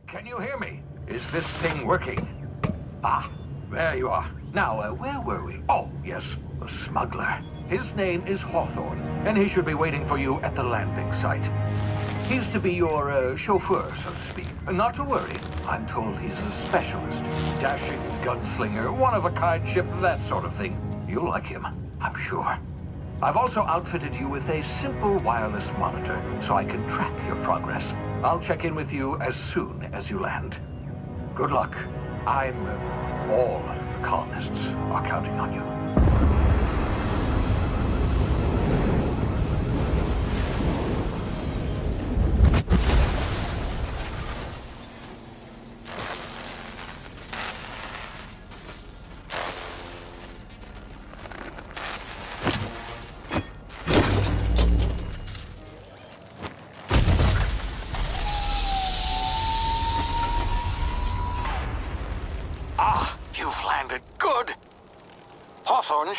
Can you hear me? Is this thing working? Ah, there you are. Now, where were we? Oh, yes, the smuggler. His name is Hawthorne, and he should be waiting for you at the landing site. He's to be your chauffeur, so to speak. Not to worry. I'm told he's a specialist. Dashing gunslinger, one-of-a-kind ship, that sort of thing. You'll like him, I'm sure. I've also outfitted you with a simple wireless monitor, so I can track your progress. I'll check in with you as soon as you land. Good luck. All the colonists are counting on you.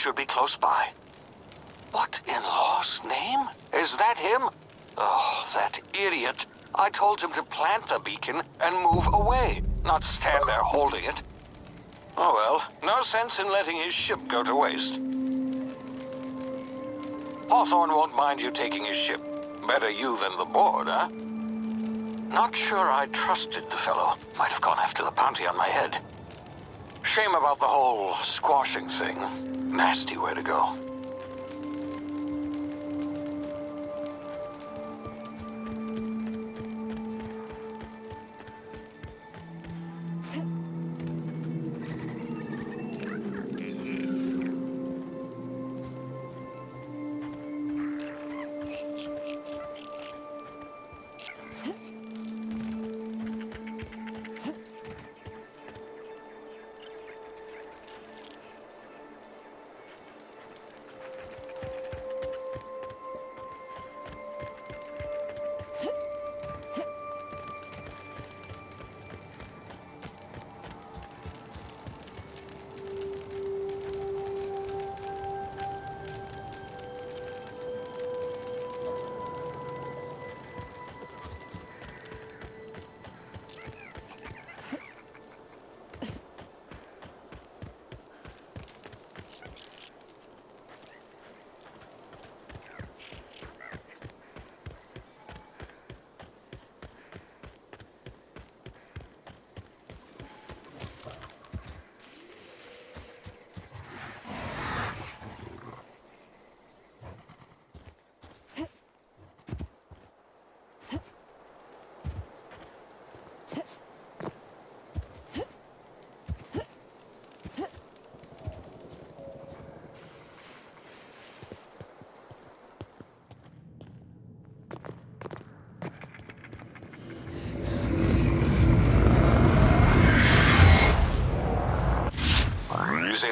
Should be close by. What in law's name? Is that him? Oh, that idiot. I told him to plant the beacon and move away, not stand there holding it. Oh well, no sense in letting his ship go to waste. Hawthorne won't mind you taking his ship. Better you than the board, huh? Not sure I trusted the fellow. Might have gone after the bounty on my head. Shame about the whole squashing thing. Nasty way to go.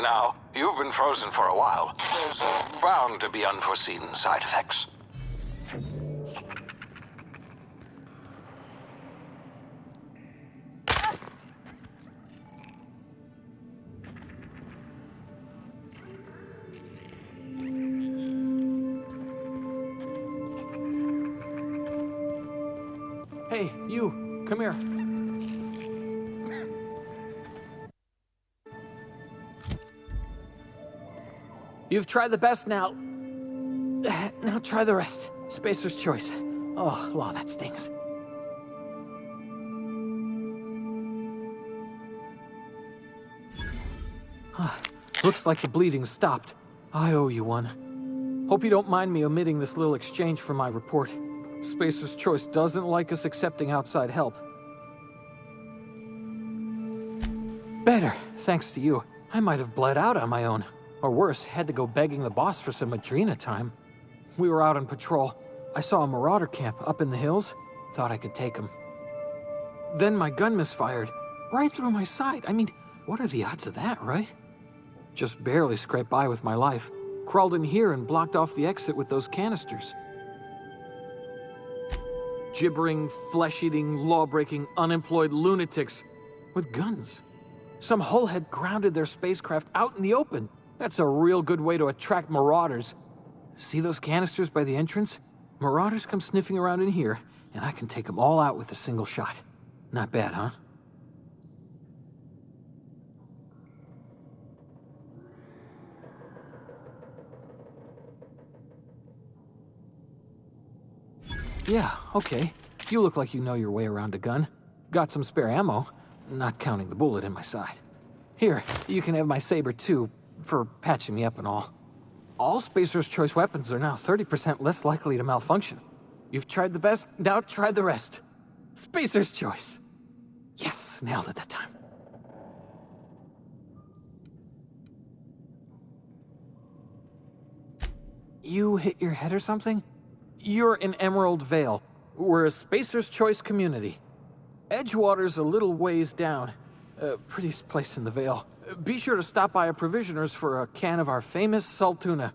Now, you've been frozen for a while. There's bound to be unforeseen side effects. Hey, you, come here. You've tried the best now. Now try the rest. Spacer's choice. Oh, law, that stings. Looks like the bleeding stopped. I owe you one. Hope you don't mind me omitting this little exchange from my report. Spacer's choice doesn't like us accepting outside help. Better, thanks to you. I might have bled out on my own. Or worse, had to go begging the boss for some Adrena time. We were out on patrol. I saw a marauder camp up in the hills. Thought I could take him. Then my gun misfired. Right through my side. I mean, what are the odds of that, right? Just barely scraped by with my life. Crawled in here and blocked off the exit with those canisters. Gibbering, flesh-eating, law-breaking, unemployed lunatics with guns. Some hull had grounded their spacecraft out in the open. That's a real good way to attract marauders. See those canisters by the entrance? Marauders come sniffing around in here, and I can take them all out with a single shot. Not bad, huh? Yeah, okay. You look like you know your way around a gun. Got some spare ammo, not counting the bullet in my side. Here, you can have my saber too, for patching me up and all. All Spacer's Choice weapons are now 30% less likely to malfunction. You've tried the best, now try the rest. Spacer's Choice. Yes, nailed it that time. You hit your head or something? You're in Emerald Vale. We're a Spacer's Choice community. Edgewater's a little ways down. Prettiest place in the Vale. Be sure to stop by a provisioner's for a can of our famous salt tuna.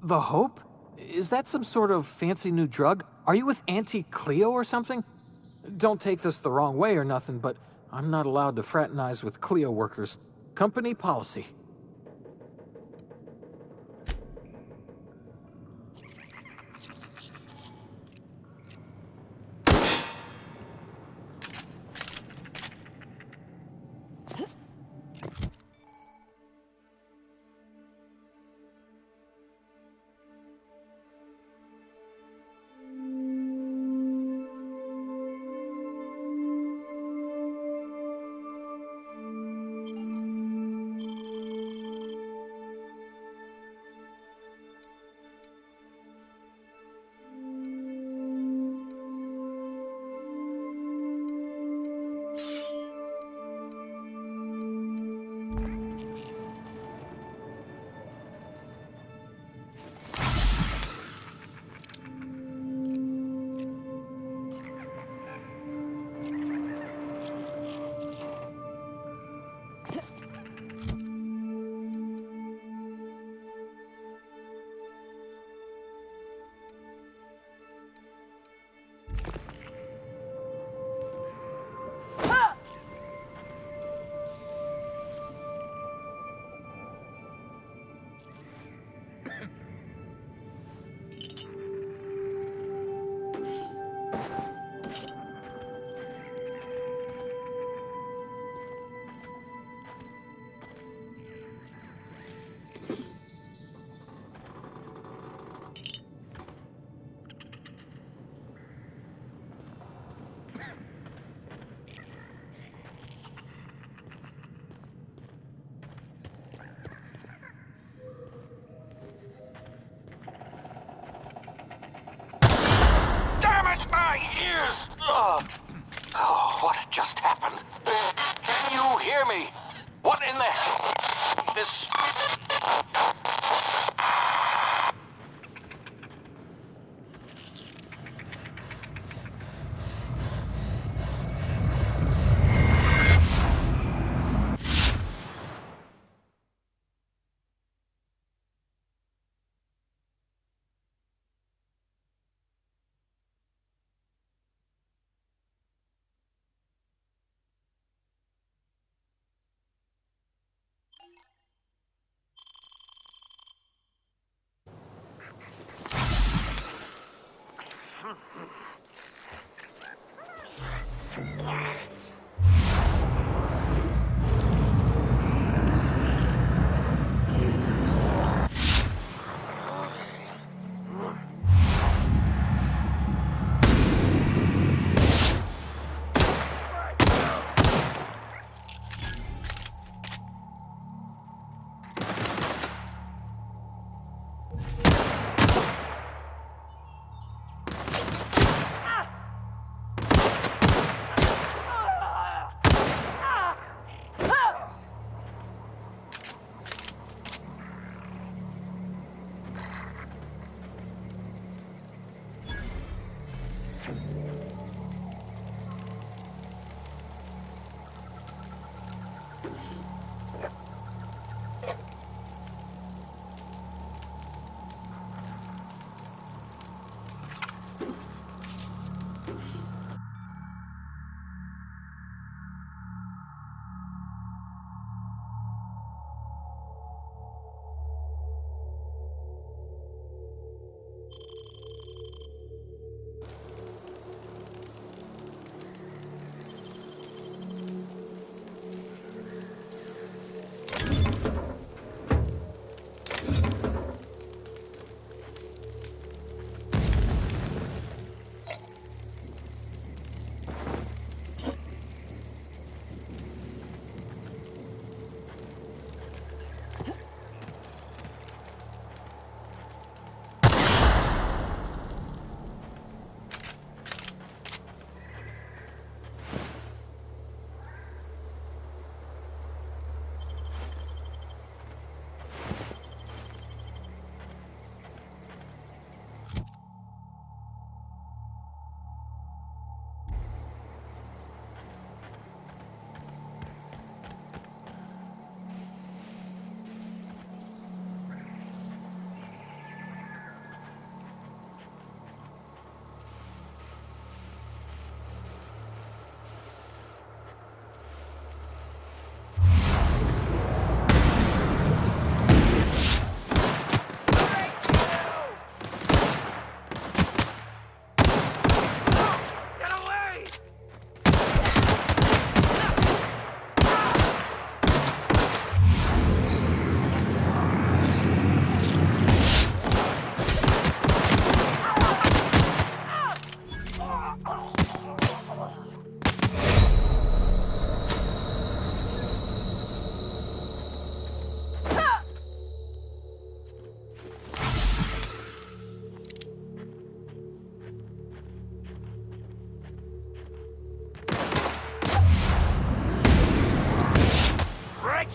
The Hope? Is that some sort of fancy new drug? Are you with Auntie Cleo or something? Don't take this the wrong way or nothing, but I'm not allowed to fraternize with Cleo workers. Company policy. What just happened? Can you hear me? What in the hell? This...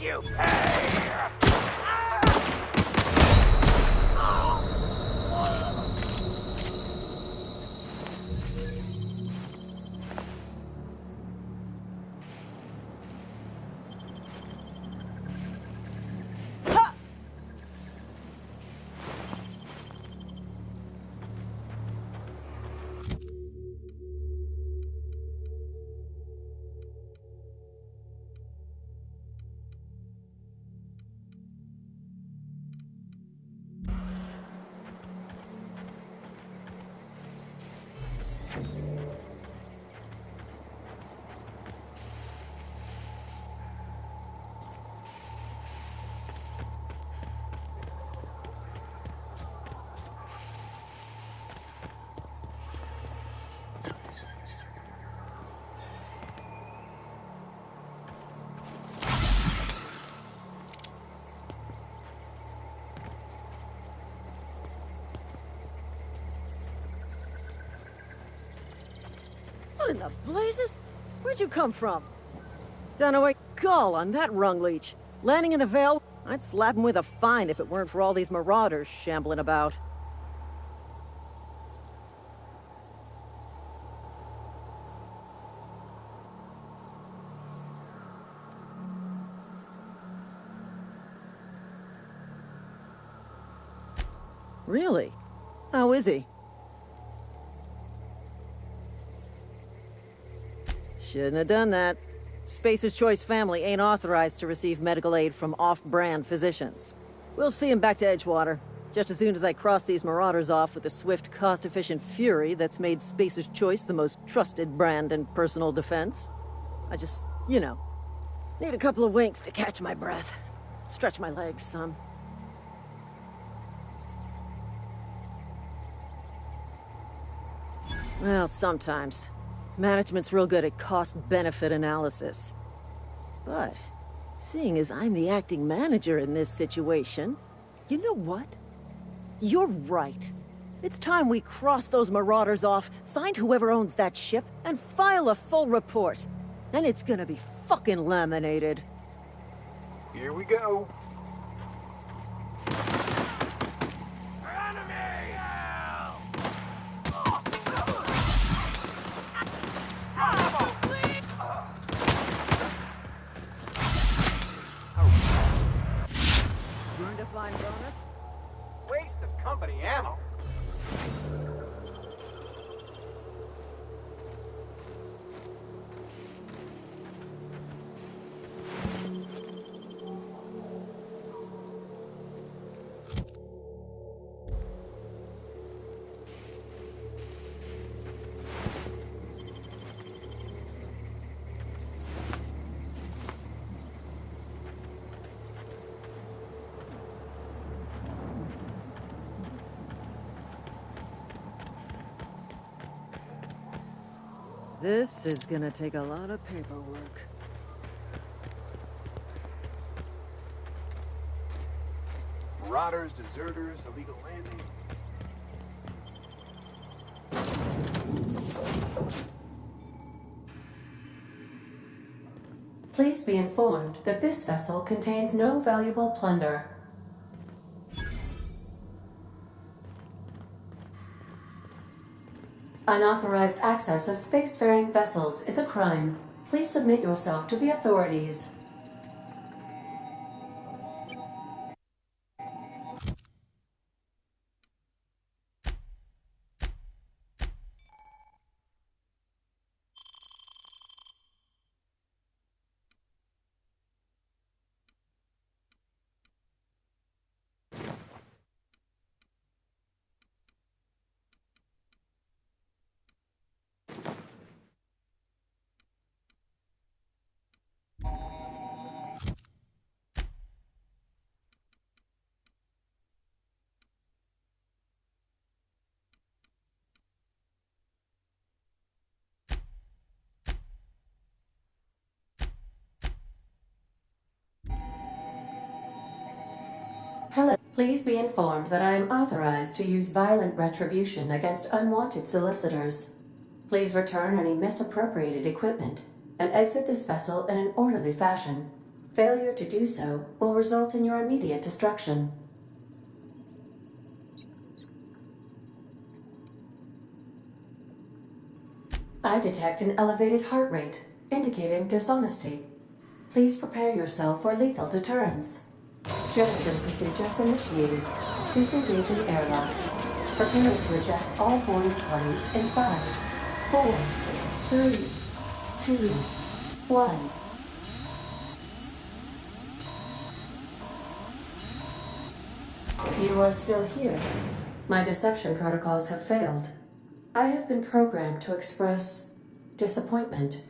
You! What in the blazes? Where'd you come from? Dunaway, call on that rung leech. Landing in the Vale, I'd slap him with a fine if it weren't for all these marauders shambling about. Really? How is he? Shouldn't have done that. Spacer's Choice family ain't authorized to receive medical aid from off-brand physicians. We'll see him back to Edgewater, just as soon as I cross these marauders off with the swift, cost-efficient fury that's made Spacer's Choice the most trusted brand in personal defense. I just, need a couple of winks to catch my breath. Stretch my legs some. Well, sometimes. Management's real good at cost-benefit analysis. But, seeing as I'm the acting manager in this situation, you know what? You're right. It's time we cross those marauders off, find whoever owns that ship, and file a full report. And it's gonna be fucking laminated. Here we go. Earned a fine bonus? Waste of company ammo. This is gonna take a lot of paperwork. Marauders, deserters, illegal landing. Please be informed that this vessel contains no valuable plunder. Unauthorized access of spacefaring vessels is a crime. Please submit yourself to the authorities. Hello. Please be informed that I am authorized to use violent retribution against unwanted solicitors. Please return any misappropriated equipment and exit this vessel in an orderly fashion. Failure to do so will result in your immediate destruction. I detect an elevated heart rate, indicating dishonesty. Please prepare yourself for lethal deterrence. Jettison procedures initiated. Disengaging airlocks. Preparing to eject all boarding parties in 5, 4, 3, 2, 1. You are still here. My deception protocols have failed. I have been programmed to express disappointment.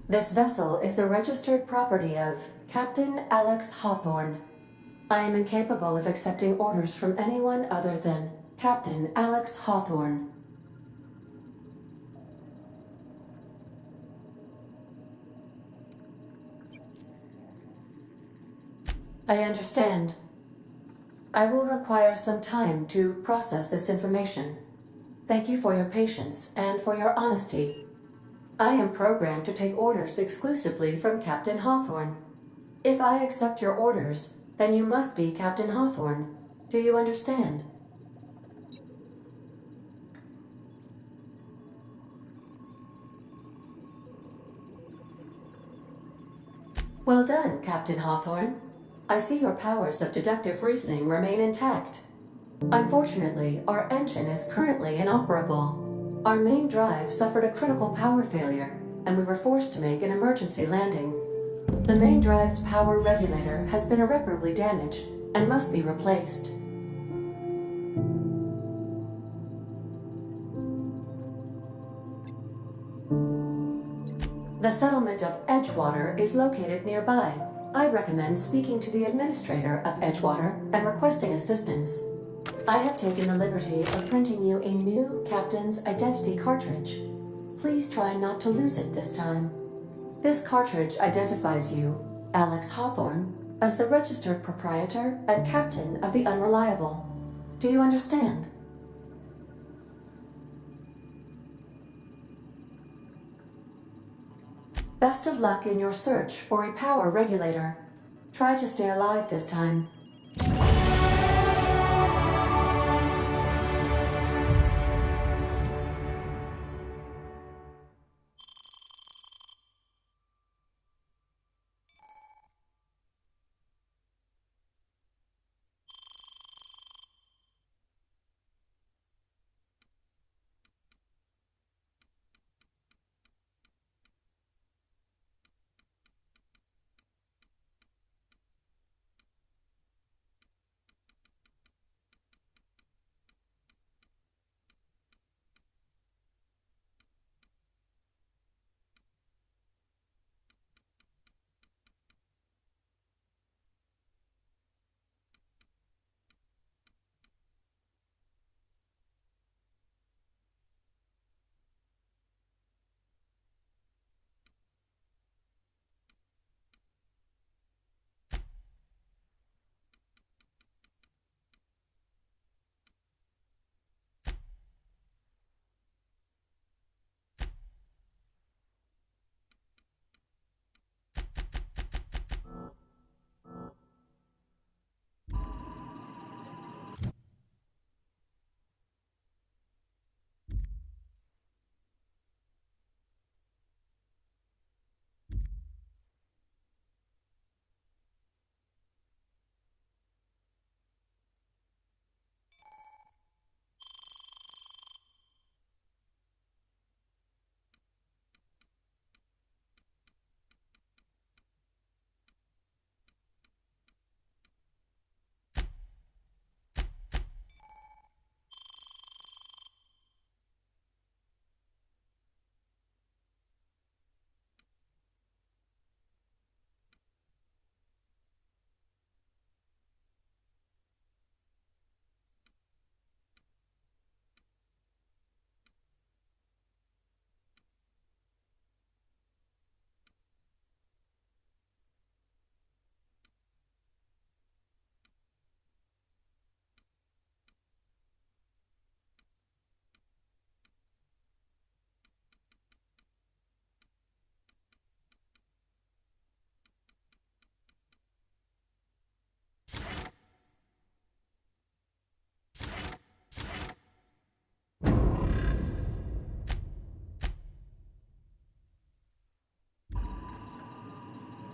This vessel is the registered property of Captain Alex Hawthorne. I am incapable of accepting orders from anyone other than Captain Alex Hawthorne. I understand. I will require some time to process this information. Thank you for your patience and for your honesty. I am programmed to take orders exclusively from Captain Hawthorne. If I accept your orders, then you must be Captain Hawthorne. Do you understand? Well done, Captain Hawthorne. I see your powers of deductive reasoning remain intact. Unfortunately, our engine is currently inoperable. Our main drive suffered a critical power failure, and we were forced to make an emergency landing. The main drive's power regulator has been irreparably damaged and must be replaced. The settlement of Edgewater is located nearby. I recommend speaking to the administrator of Edgewater and requesting assistance. I have taken the liberty of printing you a new captain's identity cartridge. Please try not to lose it this time. This cartridge identifies you, Alex Hawthorne, as the registered proprietor and captain of the Unreliable. Do you understand? Best of luck in your search for a power regulator. Try to stay alive this time.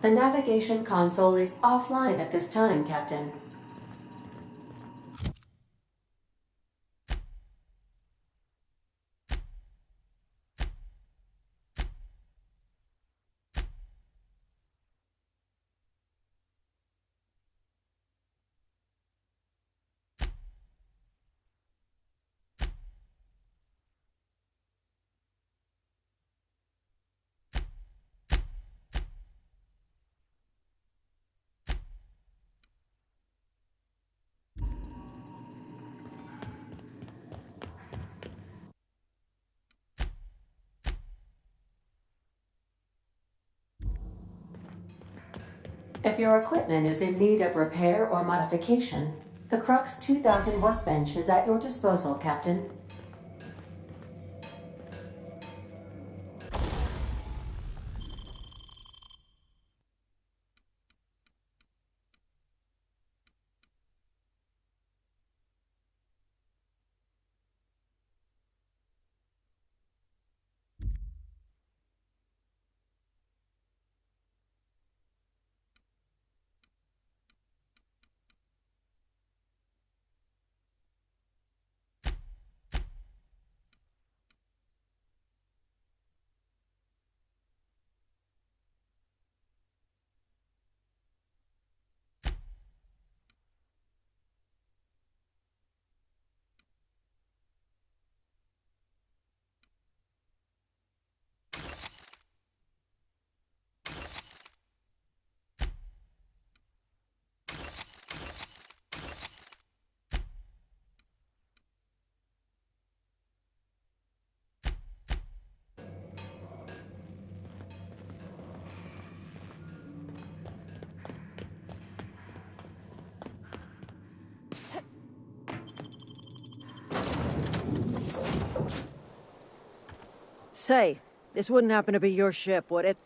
The navigation console is offline at this time, Captain. If your equipment is in need of repair or modification, the Crux 2000 workbench is at your disposal, Captain. Say, this wouldn't happen to be your ship, would it?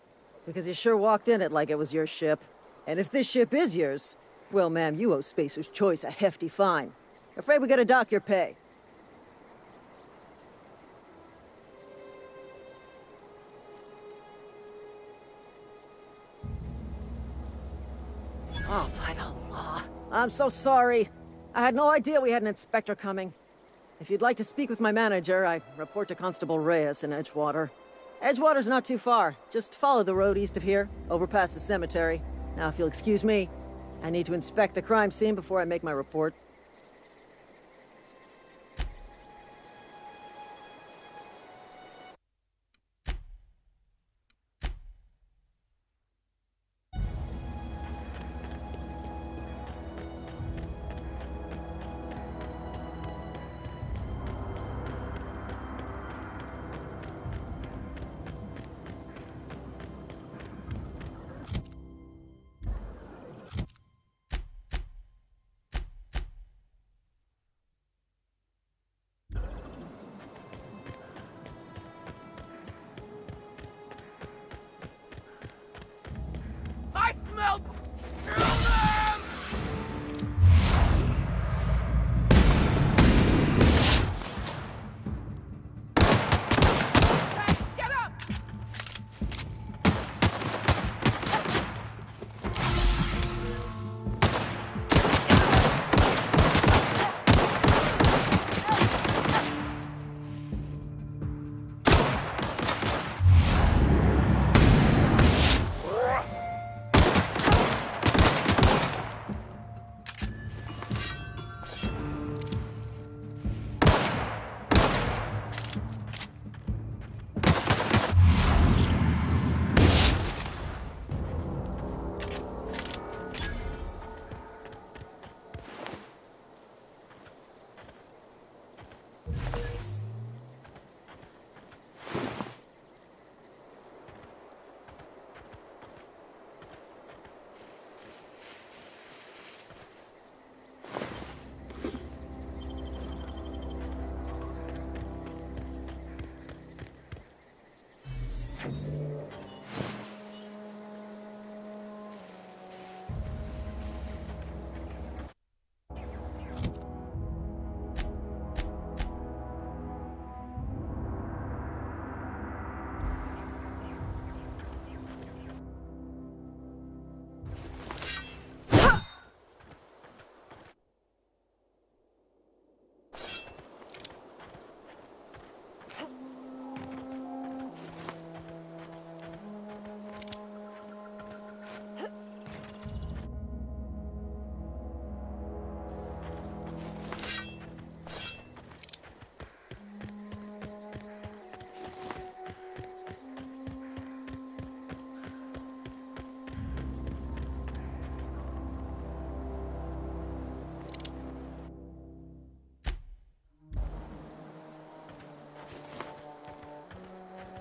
Because you sure walked in it like it was your ship. And if this ship is yours, well, ma'am, you owe Spacer's Choice a hefty fine. Afraid we gotta dock your pay. Oh, by the law. I'm so sorry. I had no idea we had an inspector coming. If you'd like to speak with my manager, I report to Constable Reyes in Edgewater. Edgewater's not too far. Just follow the road east of here, over past the cemetery. Now, if you'll excuse me, I need to inspect the crime scene before I make my report.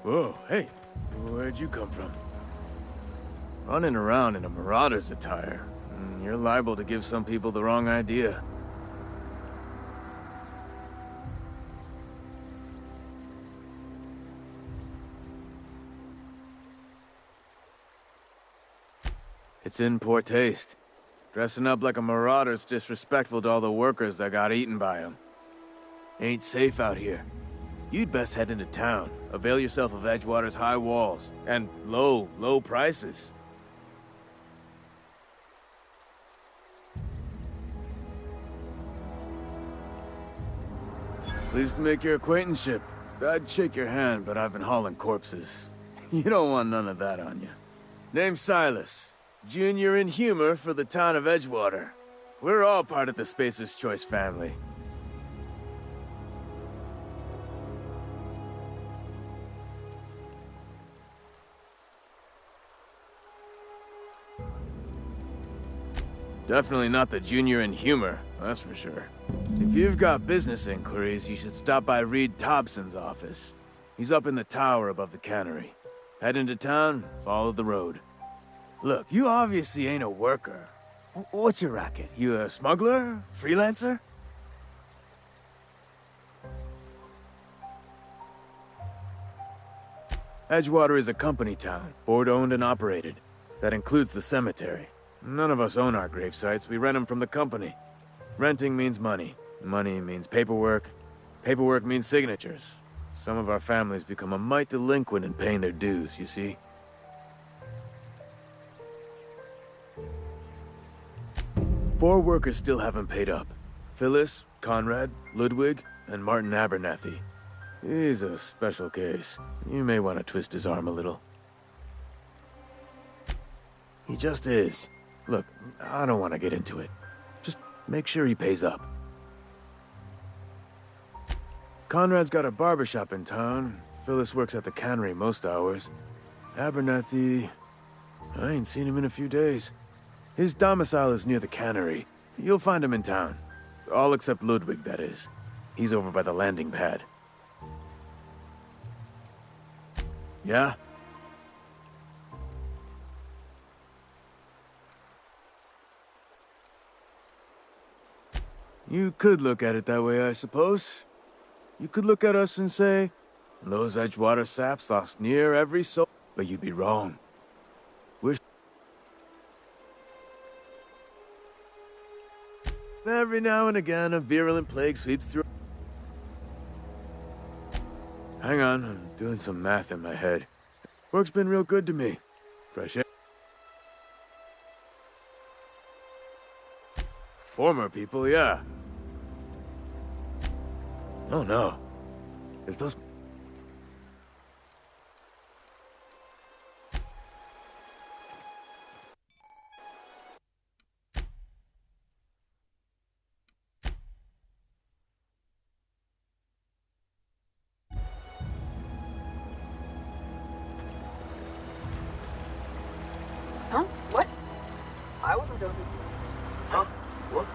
Whoa, hey, where'd you come from? Running around in a marauder's attire. You're liable to give some people the wrong idea. It's in poor taste. Dressing up like a marauder's disrespectful to all the workers that got eaten by them. Ain't safe out here. You'd best head into town. Avail yourself of Edgewater's high walls and low prices. Pleased to make your acquaintanceship. I'd shake your hand, but I've been hauling corpses. You don't want none of that on you. Name's Silas. Junior in humor for the town of Edgewater. We're all part of the Spacer's Choice family. Definitely not the junior in humor, that's for sure. If you've got business inquiries, you should stop by Reed Thompson's office. He's up in the tower above the cannery. Head into town, follow the road. Look, you obviously ain't a worker. What's your racket? You a smuggler? Freelancer? Edgewater is a company town, board-owned and operated. That includes the cemetery. None of us own our grave sites, we rent them from the company. Renting means money. Money means paperwork. Paperwork means signatures. Some of our families become a mite delinquent in paying their dues, you see? 4 workers still haven't paid up. Phyllis, Conrad, Ludwig, and Martin Abernathy. He's a special case. You may want to twist his arm a little. He just is. Look, I don't want to get into it. Just make sure he pays up. Conrad's got a barbershop in town. Phyllis works at the cannery most hours. Abernathy... I ain't seen him in a few days. His domicile is near the cannery. You'll find him in town. All except Ludwig, that is. He's over by the landing pad. Yeah? You could look at it that way, I suppose. You could look at us and say, those Edgewater saps lost near every soul, but you'd be wrong. We're... Every now and again, a virulent plague sweeps through... Hang on, I'm doing some math in my head. Work's been real good to me. Fresh air. Former people, yeah. Oh no. If those... Huh? What? I wasn't dozing. Huh? What?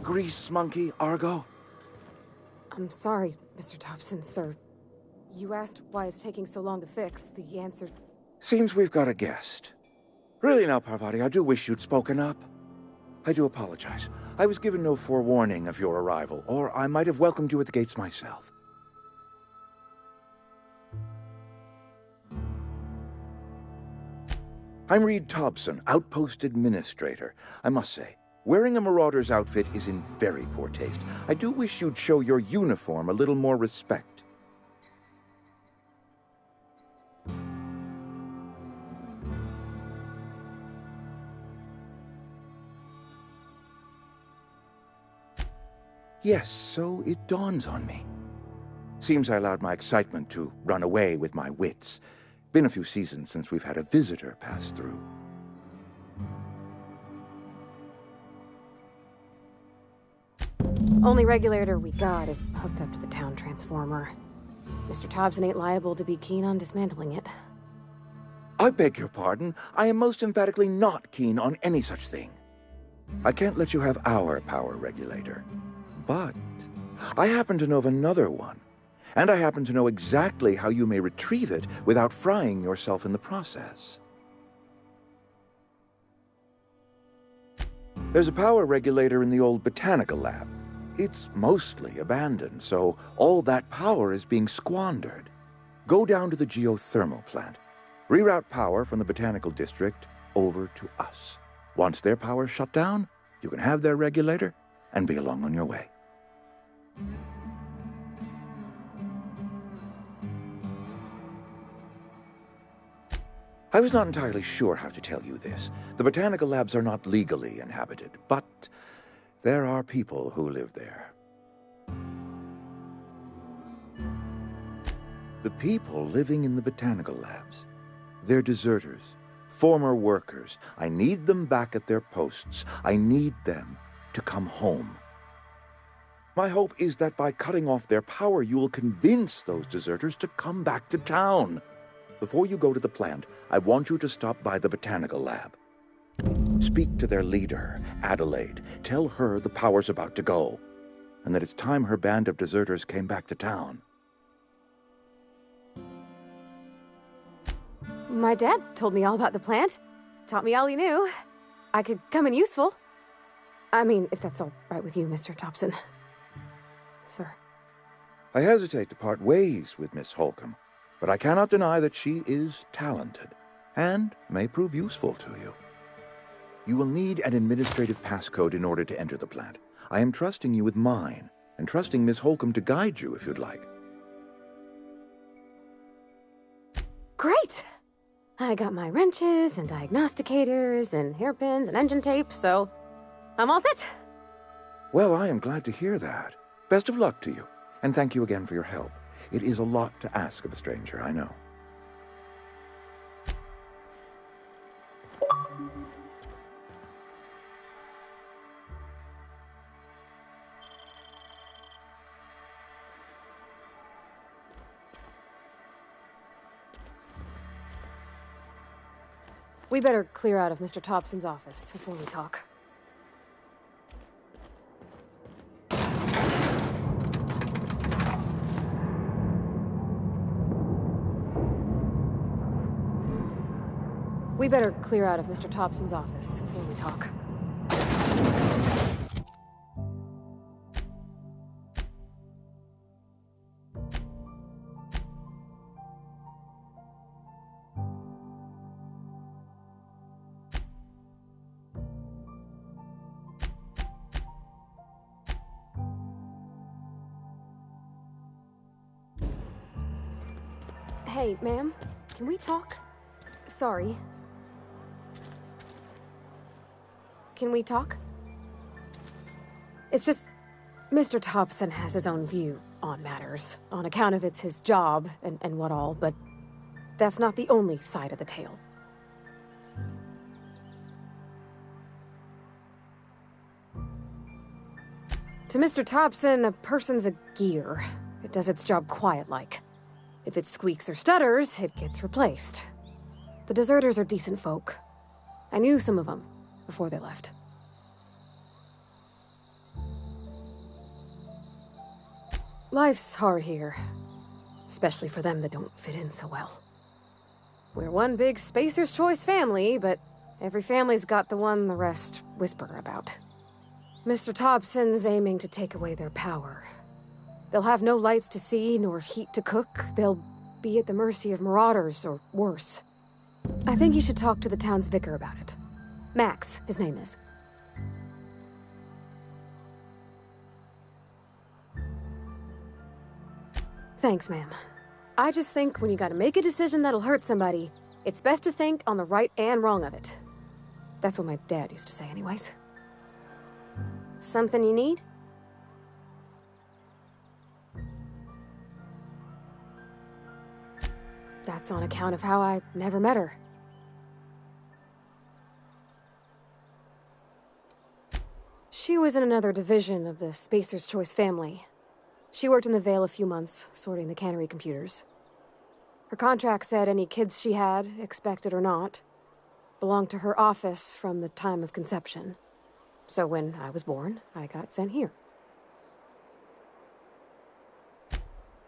grease monkey, Argo? I'm sorry, Mr. Thompson, sir. You asked why it's taking so long to fix. The answer... Seems we've got a guest. Really now, Parvati, I do wish you'd spoken up. I do apologize. I was given no forewarning of your arrival, or I might have welcomed you at the gates myself. I'm Reed Thompson, Outpost Administrator. I must say, wearing a marauder's outfit is in very poor taste. I do wish you'd show your uniform a little more respect. Yes, so it dawns on me. Seems I allowed my excitement to run away with my wits. Been a few seasons since we've had a visitor pass through. Only regulator we got is hooked up to the town transformer. Mr. Thompson ain't liable to be keen on dismantling it. I beg your pardon. I am most emphatically not keen on any such thing. I can't let you have our power regulator. But I happen to know of another one. And I happen to know exactly how you may retrieve it without frying yourself in the process. There's a power regulator in the old botanical lab. It's mostly abandoned, so all that power is being squandered. Go down to the geothermal plant. Reroute power from the botanical district over to us. Once their power's shut down, you can have their regulator and be along on your way. I was not entirely sure how to tell you this. The botanical labs are not legally inhabited, but there are people who live there. The people living in the botanical labs, they're deserters, former workers. I need them back at their posts. I need them to come home. My hope is that by cutting off their power, you will convince those deserters to come back to town. Before you go to the plant, I want you to stop by the botanical lab. Speak to their leader, Adelaide. Tell her the power's about to go, and that it's time her band of deserters came back to town. My dad told me all about the plant. Taught me all he knew. I could come in useful. I mean, if that's all right with you, Mr. Thompson. Sir. I hesitate to part ways with Miss Holcomb, but I cannot deny that she is talented and may prove useful to you. You will need an administrative passcode in order to enter the plant. I am trusting you with mine, and trusting Miss Holcomb to guide you if you'd like. Great! I got my wrenches and diagnosticators and hairpins and engine tape, so I'm all set. Well, I am glad to hear that. Best of luck to you, and thank you again for your help. It is a lot to ask of a stranger, I know. We better clear out of Mr. Thompson's office before we talk. We better clear out of Mr. Thompson's office before we talk. Hey, ma'am, can we talk? Sorry. Can we talk? It's just, Mr. Thompson has his own view on matters, on account of it's his job and what all, but that's not the only side of the tale. To Mr. Thompson, a person's a gear. It does its job quiet-like. If it squeaks or stutters, it gets replaced. The deserters are decent folk. I knew some of them before they left. Life's hard here. Especially for them that don't fit in so well. We're one big Spacer's Choice family, but every family's got the one the rest whisper about. Mr. Thompson's aiming to take away their power. They'll have no lights to see, nor heat to cook. They'll be at the mercy of marauders, or worse. I think you should talk to the town's vicar about it. Max, his name is. Thanks, ma'am. I just think when you gotta make a decision that'll hurt somebody, it's best to think on the right and wrong of it. That's what my dad used to say anyways. Something you need? That's on account of how I never met her. She was in another division of the Spacer's Choice family. She worked in the Vale a few months, sorting the cannery computers. Her contract said any kids she had, expected or not, belonged to her office from the time of conception. So when I was born, I got sent here.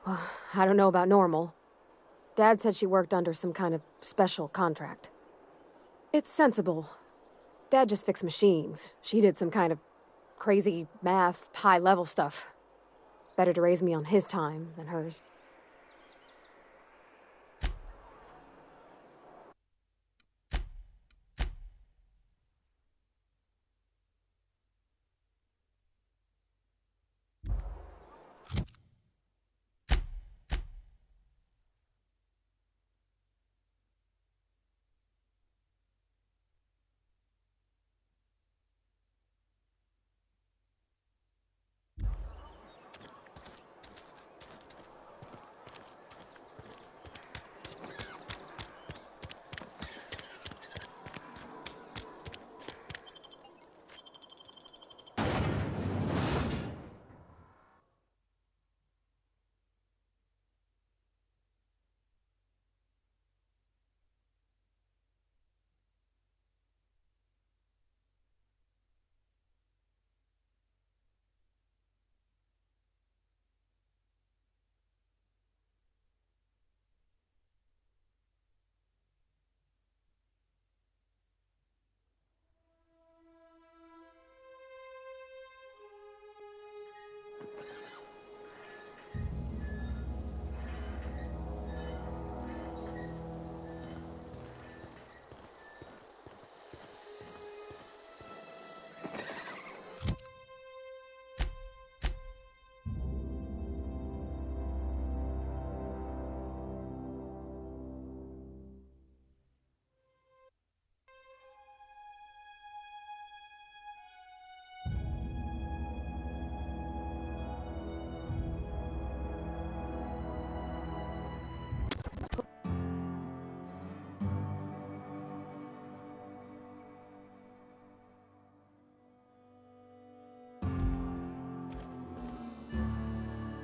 Well, I don't know about normal. Dad said she worked under some kind of special contract. It's sensible. Dad just fixed machines. She did some kind of crazy math, high-level stuff. Better to raise me on his time than hers.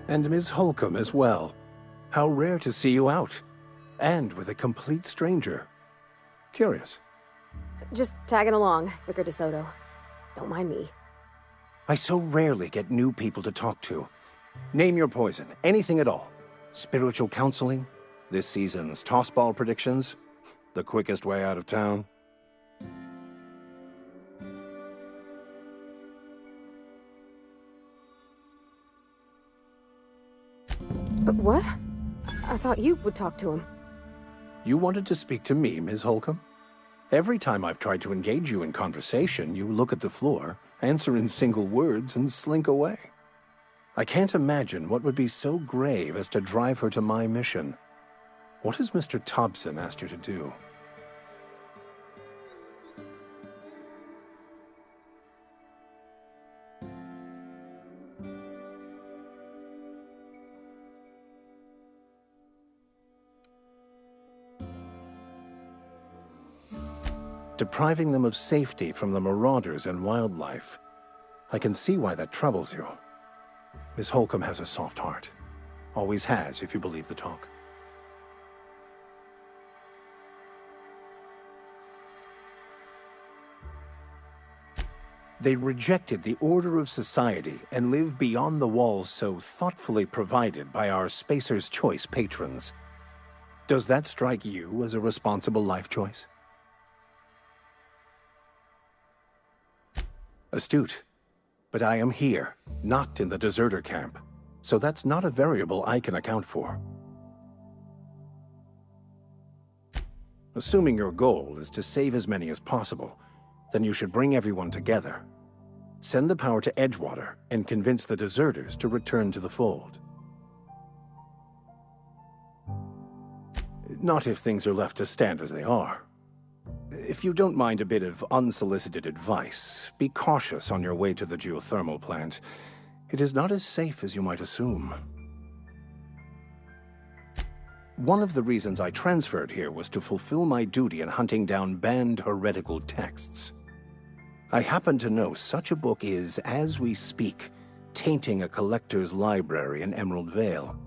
And Ms. Holcomb as well. How rare to see you out. And with a complete stranger. Curious. Just tagging along, Vicar DeSoto. Don't mind me. I so rarely get new people to talk to. Name your poison, anything at all. Spiritual counseling, this season's tossball predictions, the quickest way out of town. What? I thought you would talk to him. You wanted to speak to me, Ms. Holcomb? Every time I've tried to engage you in conversation, you look at the floor, answer in single words, and slink away. I can't imagine what would be so grave as to drive her to my mission. What has Mr. Thompson asked you to do? Depriving them of safety from the marauders and wildlife. I can see why that troubles you. Miss Holcomb has a soft heart. Always has, if you believe the talk. They rejected the order of society and live beyond the walls so thoughtfully provided by our Spacer's Choice patrons. Does that strike you as a responsible life choice? Astute. But I am here, not in the deserter camp, so that's not a variable I can account for. Assuming your goal is to save as many as possible, then you should bring everyone together. Send the power to Edgewater and convince the deserters to return to the fold. Not if things are left to stand as they are. If you don't mind a bit of unsolicited advice, be cautious on your way to the geothermal plant. It is not as safe as you might assume. One of the reasons I transferred here was to fulfill my duty in hunting down banned heretical texts. I happen to know such a book is, as we speak, tainting a collector's library in Emerald Vale.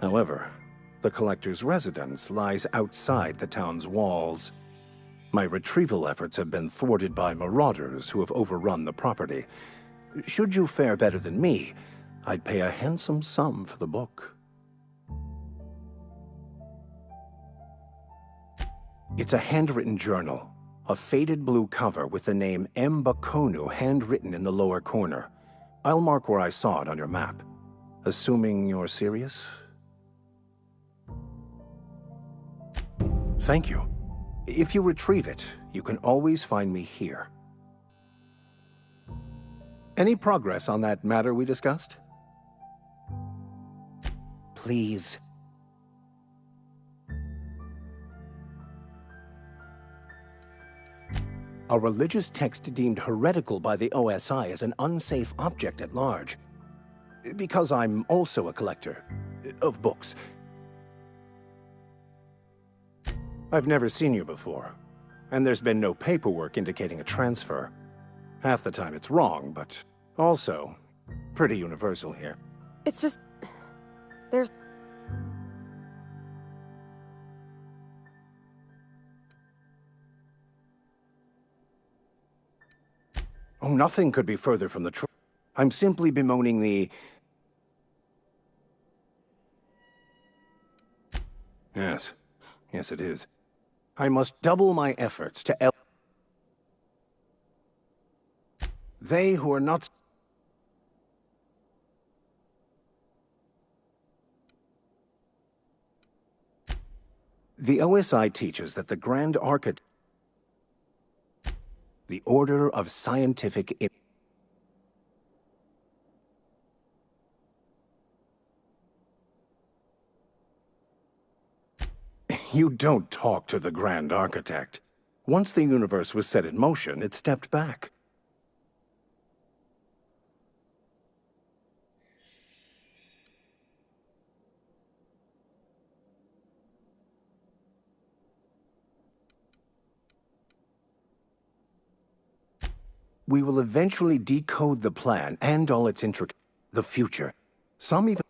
However, the collector's residence lies outside the town's walls. My retrieval efforts have been thwarted by marauders who have overrun the property. Should you fare better than me, I'd pay a handsome sum for the book. It's a handwritten journal, a faded blue cover with the name M. Bakonu handwritten in the lower corner. I'll mark where I saw it on your map. Assuming you're serious? Thank you. If you retrieve it, you can always find me here. Any progress on that matter we discussed? Please. A religious text deemed heretical by the OSI is an unsafe object at large. Because I'm also a collector of books. I've never seen you before, and there's been no paperwork indicating a transfer. Half the time it's wrong, but also pretty universal here. It's just... there's... Oh, nothing could be further from the truth. I'm simply bemoaning the... Yes. Yes, it is. I must double my efforts to They who are not... The OSI teaches that the Grand Architect... The Order of Scientific... You don't talk to the Grand Architect. Once the universe was set in motion, it stepped back. We will eventually decode the plan and all its the future. Some even...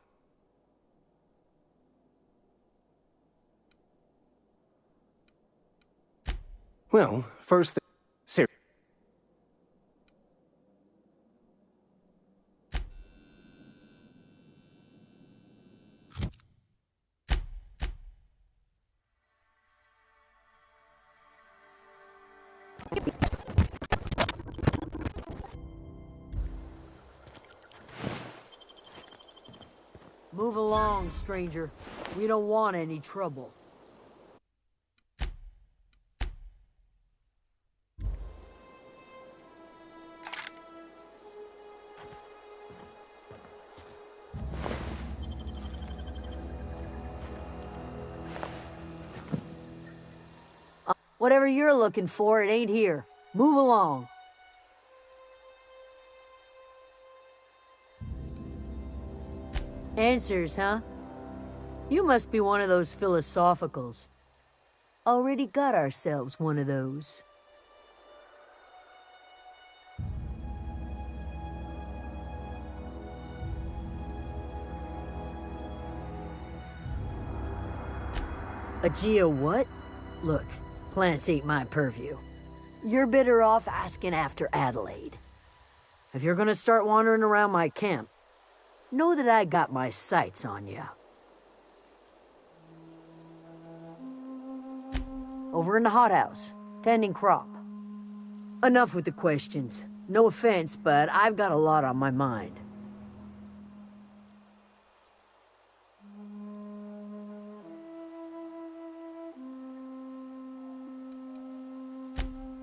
Well, first thing... Move along, stranger. We don't want any trouble. Whatever you're looking for, it ain't here. Move along. Answers, huh? You must be one of those philosophicals. Already got ourselves one of those. A geo what? Look, planets ain't my purview. You're better off asking after Adelaide. if you're gonna start wandering around my camp, know that I got my sights on you. Over in the hothouse, tending crop. Enough with the questions. No offense, but I've got a lot on my mind.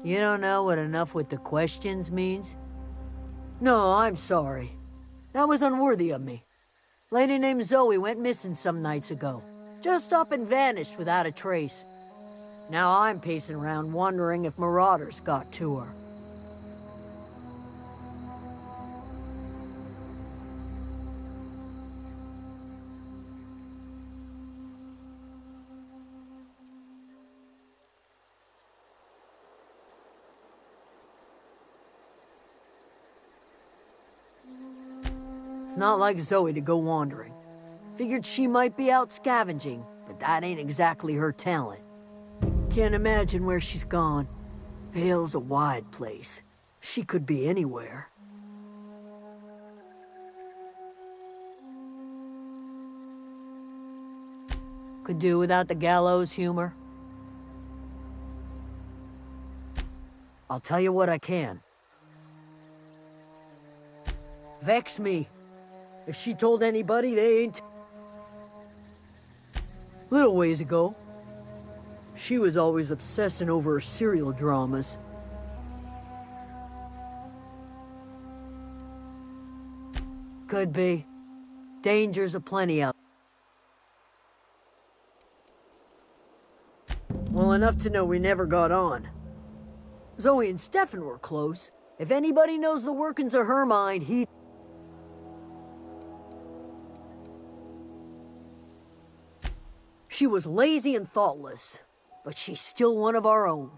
You don't know what enough with the questions means? No, I'm sorry. That was unworthy of me. Lady named Zoe went missing some nights ago. Just up and vanished without a trace. Now I'm pacing around wondering if marauders got to her. It's not like Zoe to go wandering. Figured she might be out scavenging, but that ain't exactly her talent. Can't imagine where she's gone. Vale's a wide place. She could be anywhere. Could do without the gallows humor. I'll tell you what I can. Vex me. If she told anybody, they ain't... Little ways ago, she was always obsessing over her serial dramas. Could be. Dangers aplenty out. Well, enough to know we never got on. Zoe and Stefan were close. If anybody knows the workings of her mind, he... She was lazy and thoughtless, but she's still one of our own.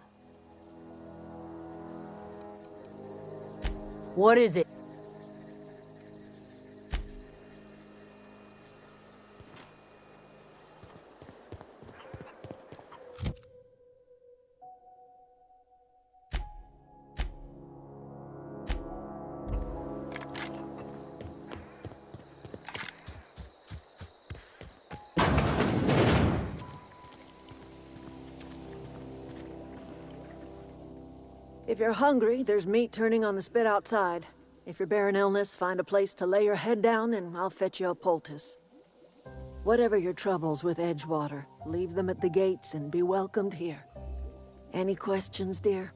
What is it? If you're hungry, there's meat turning on the spit outside. If you're bearing illness, find a place to lay your head down and I'll fetch you a poultice. Whatever your troubles with Edgewater, leave them at the gates and be welcomed here. Any questions, dear?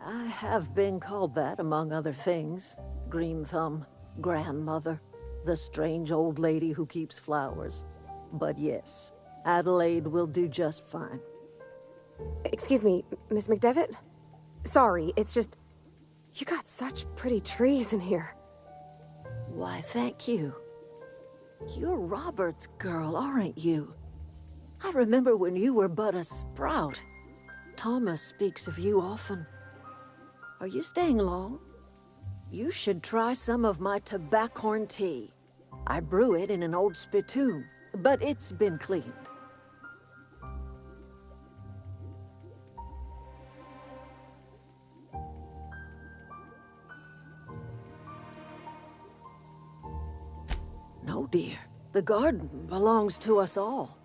I have been called that, among other things. Green Thumb, grandmother, the strange old lady who keeps flowers. But yes, Adelaide will do just fine. Excuse me, Miss McDevitt? Sorry, it's just... You got such pretty trees in here. Why, thank you. You're Robert's girl, aren't you? I remember when you were but a sprout. Thomas speaks of you often. Are you staying long? You should try some of my tobaccorn tea. I brew it in an old spittoon, but it's been cleaned. No, dear. The garden belongs to us all.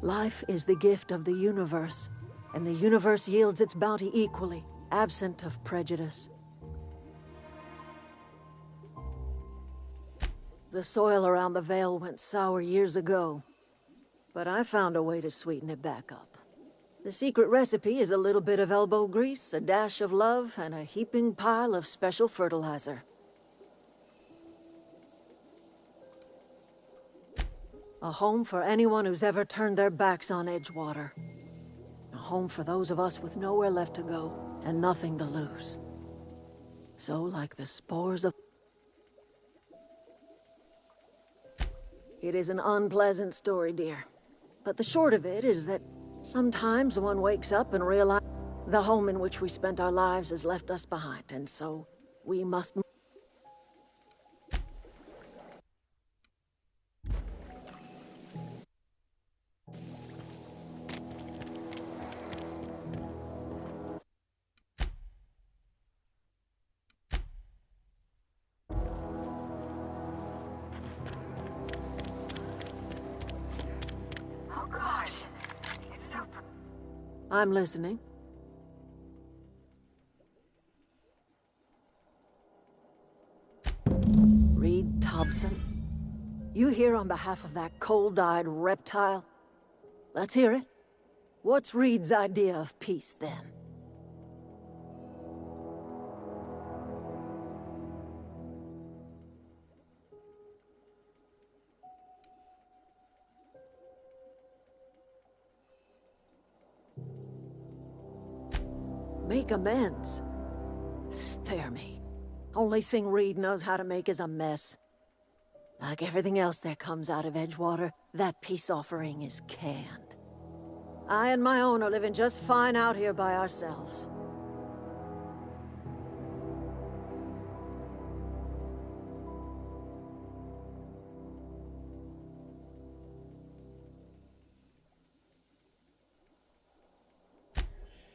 Life is the gift of the universe, and the universe yields its bounty equally, absent of prejudice. The soil around the Vale went sour years ago, but I found a way to sweeten it back up. The secret recipe is a little bit of elbow grease, a dash of love, and a heaping pile of special fertilizer. A home for anyone who's ever turned their backs on Edgewater. A home for those of us with nowhere left to go and nothing to lose. So, like the spores of... It is an unpleasant story, dear. But the short of it is that sometimes one wakes up and realizes the home in which we spent our lives has left us behind, and so we must... I'm listening. Reed Thompson? You here on behalf of that cold-eyed reptile? Let's hear it. What's Reed's idea of peace, then? Make amends? Spare me. Only thing Reed knows how to make is a mess. Like everything else that comes out of Edgewater, that peace offering is canned. I and my own are living just fine out here by ourselves.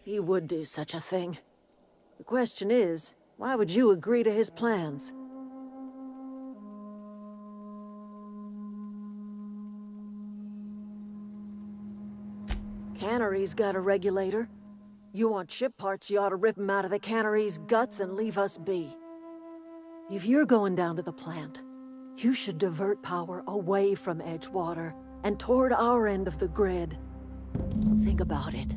He would do such a thing. The question is, why would you agree to his plans? Cannery's got a regulator. You want ship parts, you ought to rip 'em out of the cannery's guts and leave us be. If you're going down to the plant, you should divert power away from Edgewater and toward our end of the grid. Think about it.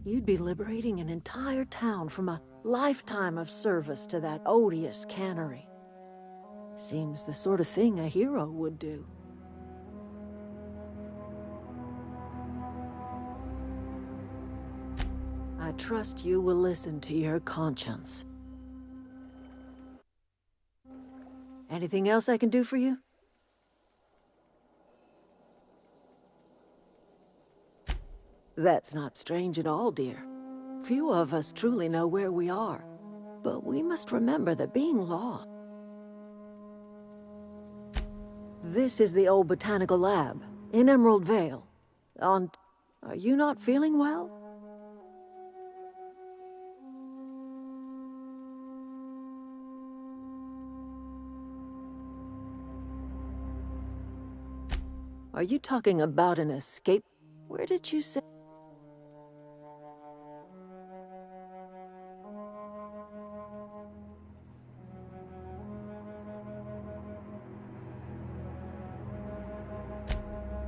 You'd be liberating an entire town from a lifetime of service to that odious cannery. Seems the sort of thing a hero would do. I trust you will listen to your conscience. Anything else I can do for you? That's not strange at all, dear. Few of us truly know where we are, but we must remember that being lost... This is the old botanical lab, in Emerald Vale. Are you not feeling well? Are you talking about an escape? Where did you say?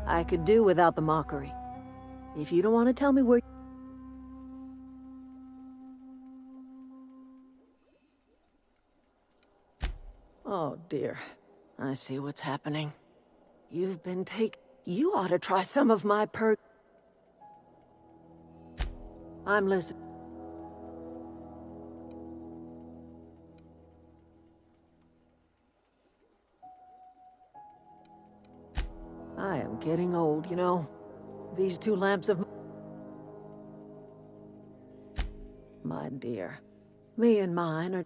I could do without the mockery. If you don't want to tell me where... Oh, dear. I see what's happening. You've been You ought to try some of my I'm listening. I am getting old, you know. These two lamps of... My dear, me and mine are...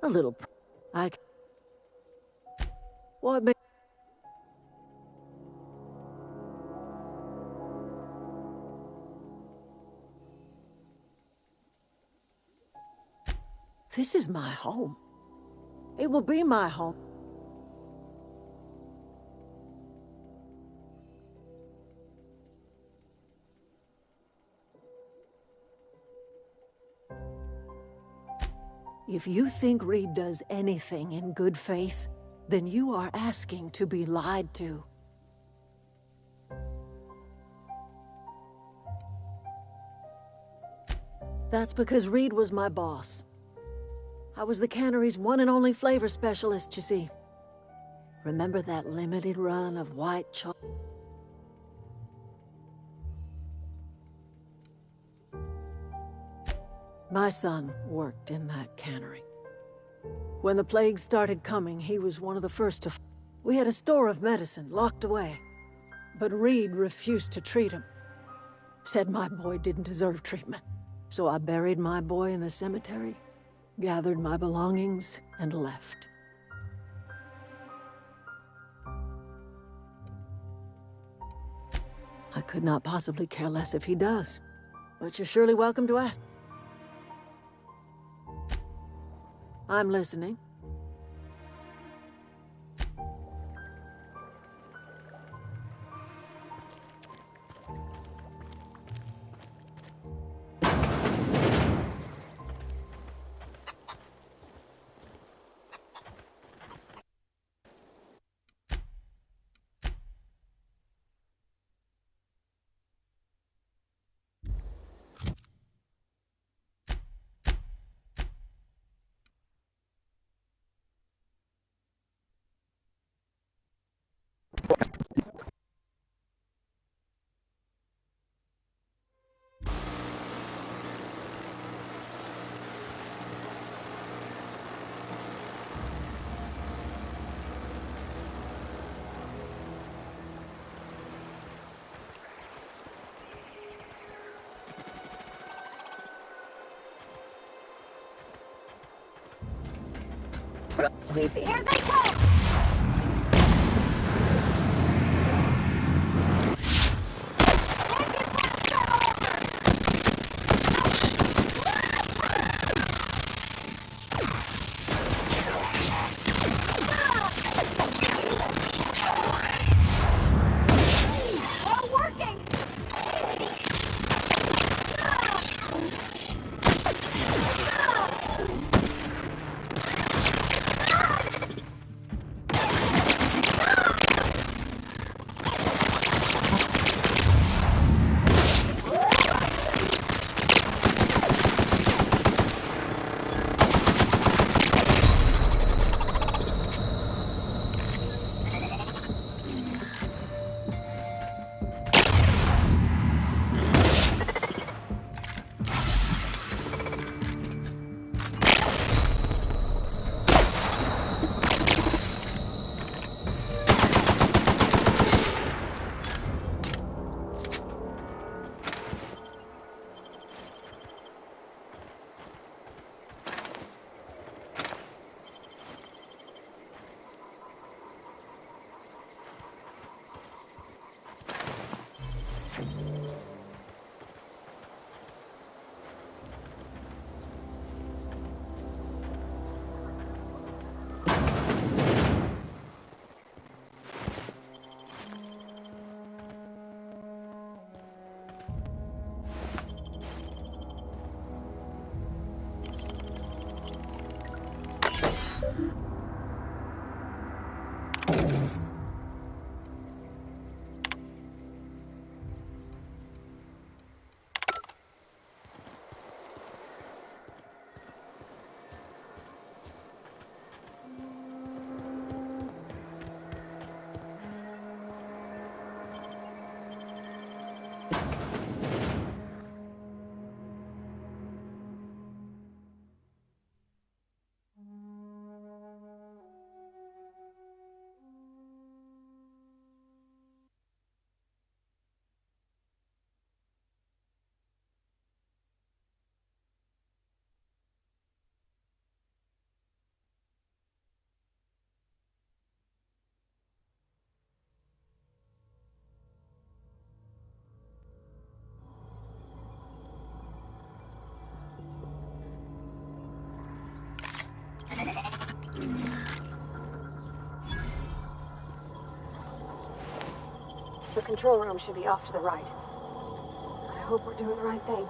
a little... What ma... This is my home. It will be my home. If you think Reed does anything in good faith, then you are asking to be lied to. That's because Reed was my boss. I was the cannery's one and only flavor specialist, you see. Remember that limited run of white chocolate? My son worked in that cannery. When the plague started coming, he was one of the first to... We had a store of medicine locked away, but Reed refused to treat him. Said my boy didn't deserve treatment. So I buried my boy in the cemetery, gathered my belongings, and left. I could not possibly care less if he does, but you're surely welcome to ask. I'm listening. Here they come! The control room should be off to the right. I hope we're doing the right thing.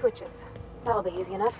switches. That'll be easy enough.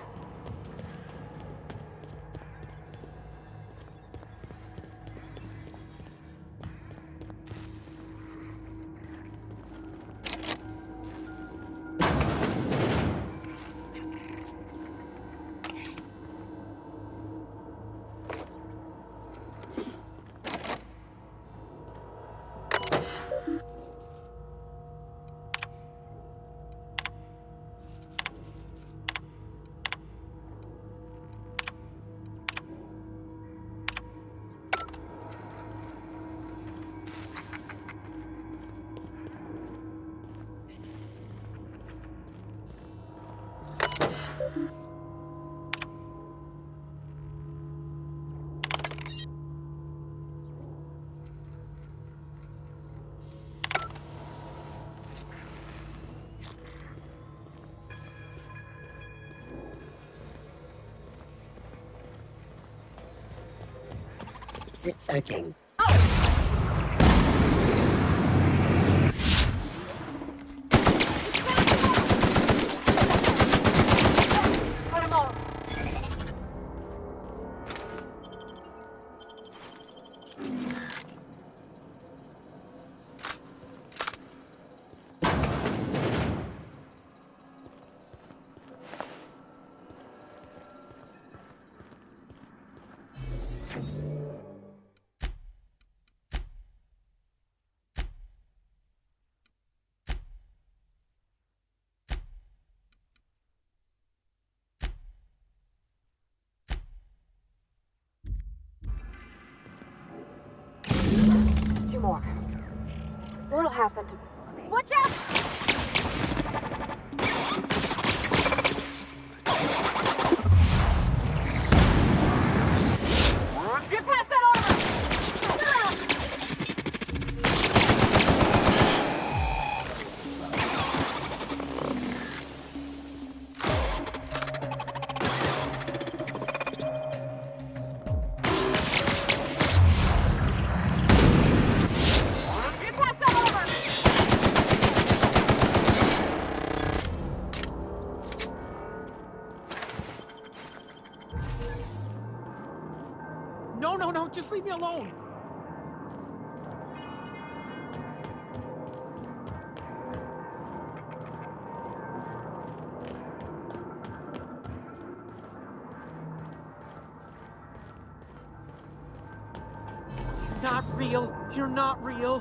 Searching. Two more. What'll happen to... Watch out! Get past that armor! Get past that armor! No, just leave me alone. Not real. You're not real.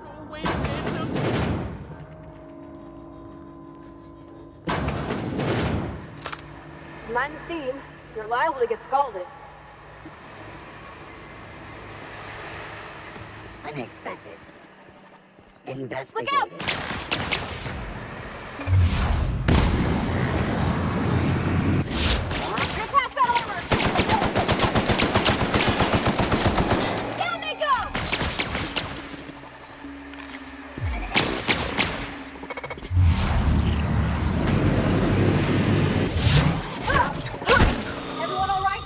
Go away, Phantom. Mind the steam. You're liable to get scalded. Unexpected. Look Investigated. out! Get past that armor! Down they go! Everyone all right?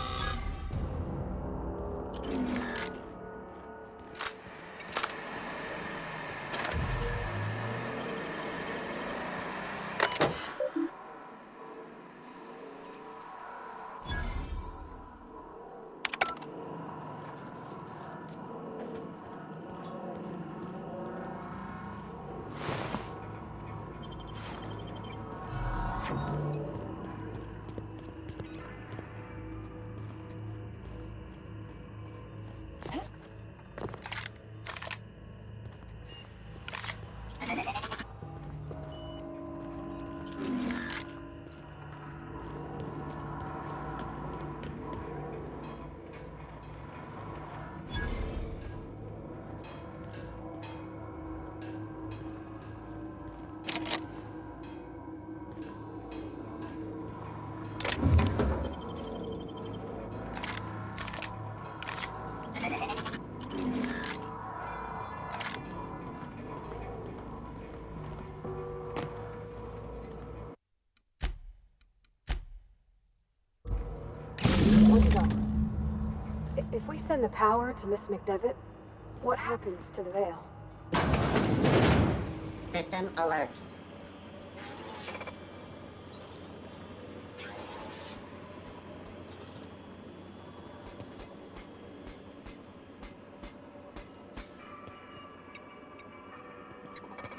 If we send the power to Miss McDevitt, what happens to the veil? System alert.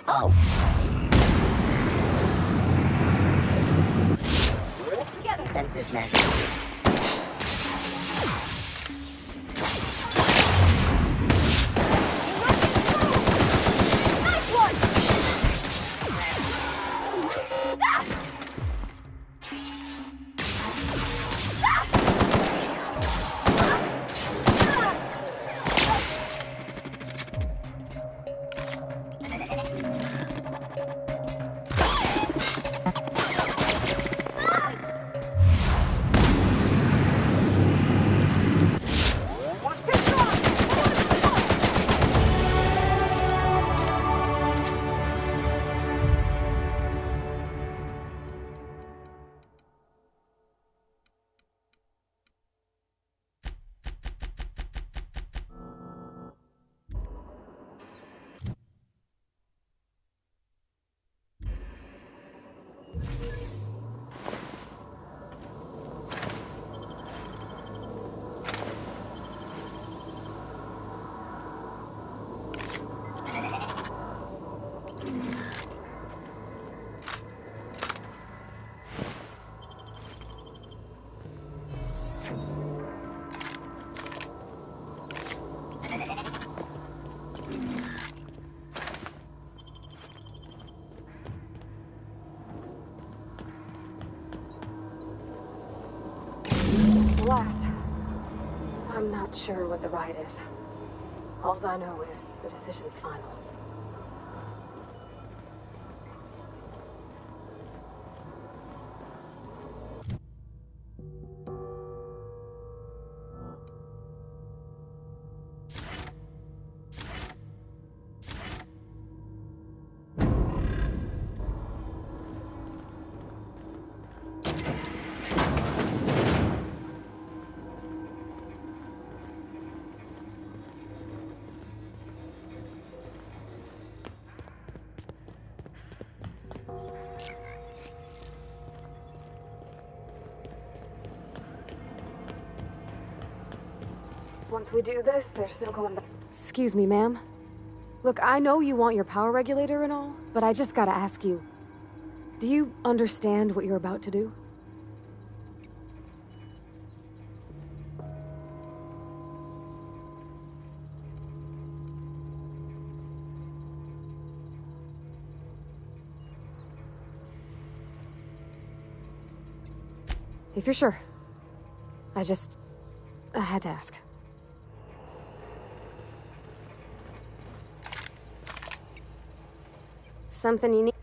Oh! Together. Census measure. Last. I'm not sure what the right is. All I know is the decision's final. Once we do this, there's no going back. Excuse me, ma'am. Look, I know you want your power regulator and all, but I just gotta ask you. Do you understand what you're about to do? If you're sure. I had to ask. Something you need?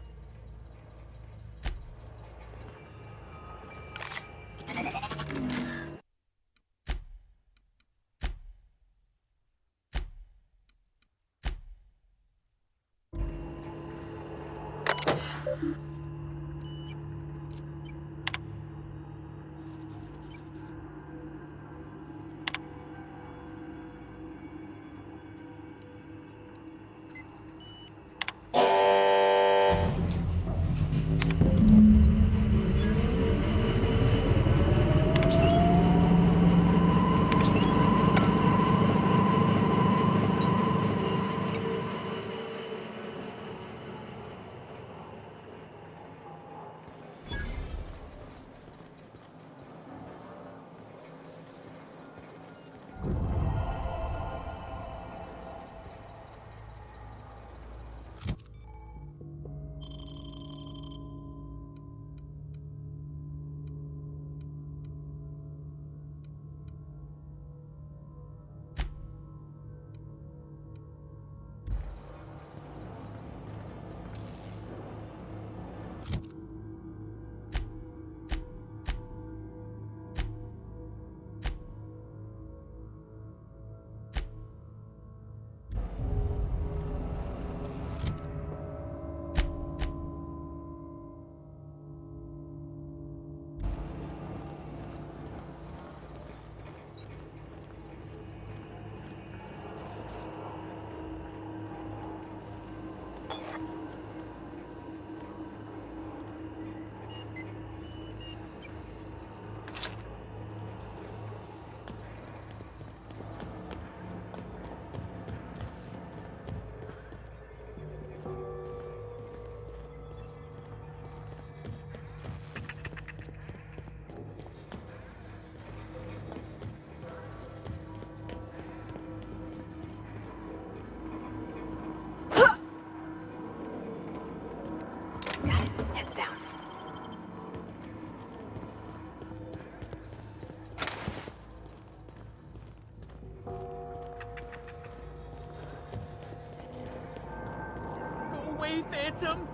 Phantom!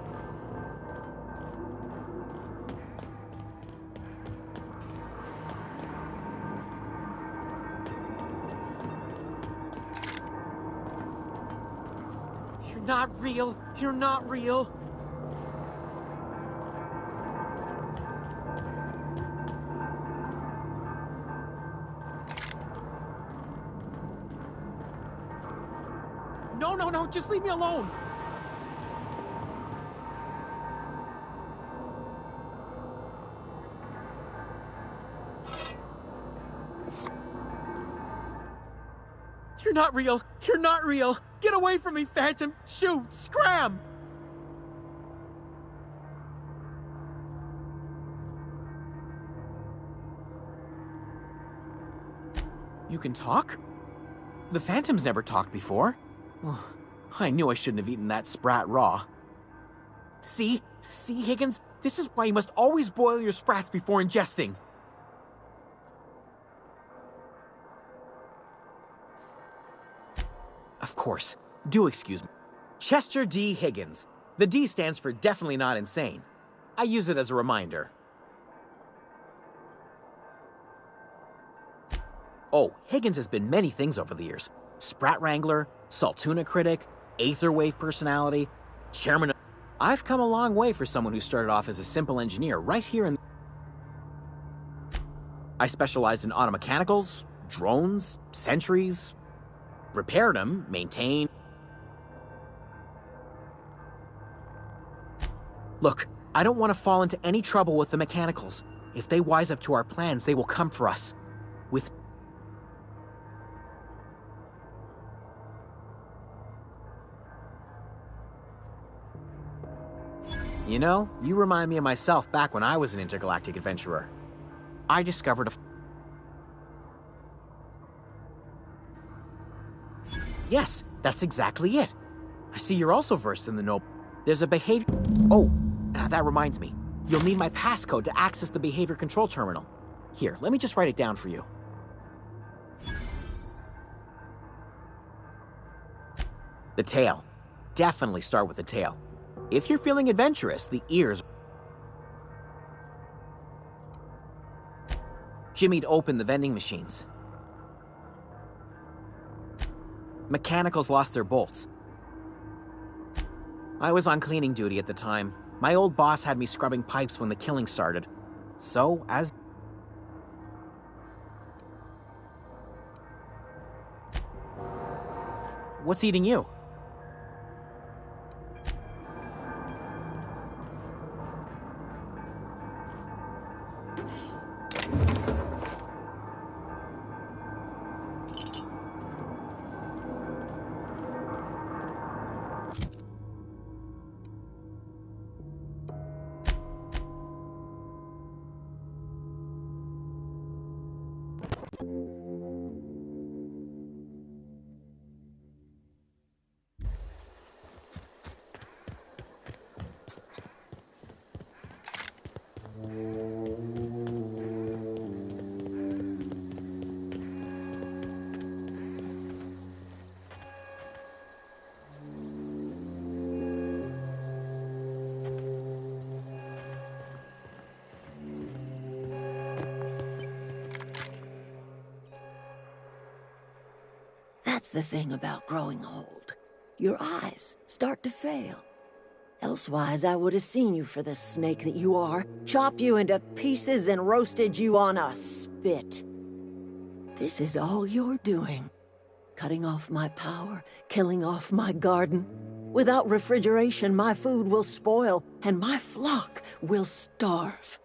You're not real. You're not real. No, just leave me alone. You're not real. You're not real. Get away from me, Phantom. Shoot, scram. You can talk? The Phantom's never talked before. Oh, I knew I shouldn't have eaten that sprat raw. See, Higgins? This is why you must always boil your sprats before ingesting. Of course. Do excuse me. Chester D. Higgins. The D stands for definitely not insane. I use it as a reminder. Oh, Higgins has been many things over the years. Sprat Wrangler, Saltuna Critic, Aetherwave Personality, Chairman of... I've come a long way for someone who started off as a simple engineer right here in... I specialized in automechanicals, drones, sentries, repaired them, maintained... Look, I don't want to fall into any trouble with the mechanicals. If they wise up to our plans, they will come for us. With... You know, you remind me of myself back when I was an intergalactic adventurer. I discovered a... Yes, that's exactly it. I see you're also versed in the noble... There's a behavior... Oh, that reminds me. You'll need my passcode to access the behavior control terminal. Here, let me just write it down for you. The tail. Definitely start with the tail. If you're feeling adventurous, the ears... Jimmy'd open the vending machines. Mechanicals lost their bolts. I was on cleaning duty at the time. My old boss had me scrubbing pipes when the killing started. So, as... What's eating you? That's the thing about growing old. Your eyes start to fail. Elsewise, I would have seen you for the snake that you are, chopped you into pieces and roasted you on a spit. This is all you're doing. Cutting off my power, killing off my garden. Without refrigeration, my food will spoil, and my flock will starve.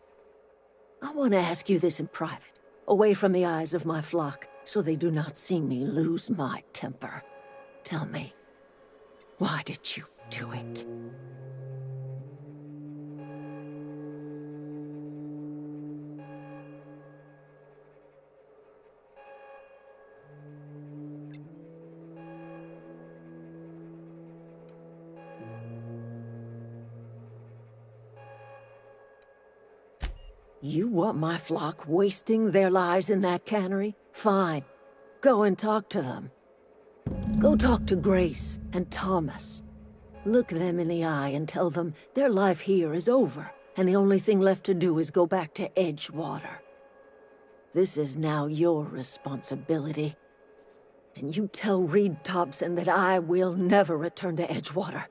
I want to ask you this in private, away from the eyes of my flock, so they do not see me lose my temper. Tell me, why did you do it? You want my flock wasting their lives in that cannery? Fine. Go and talk to them. Go talk to Grace and Thomas. Look them in the eye and tell them their life here is over, and the only thing left to do is go back to Edgewater. This is now your responsibility. And you tell Reed Thompson that I will never return to Edgewater.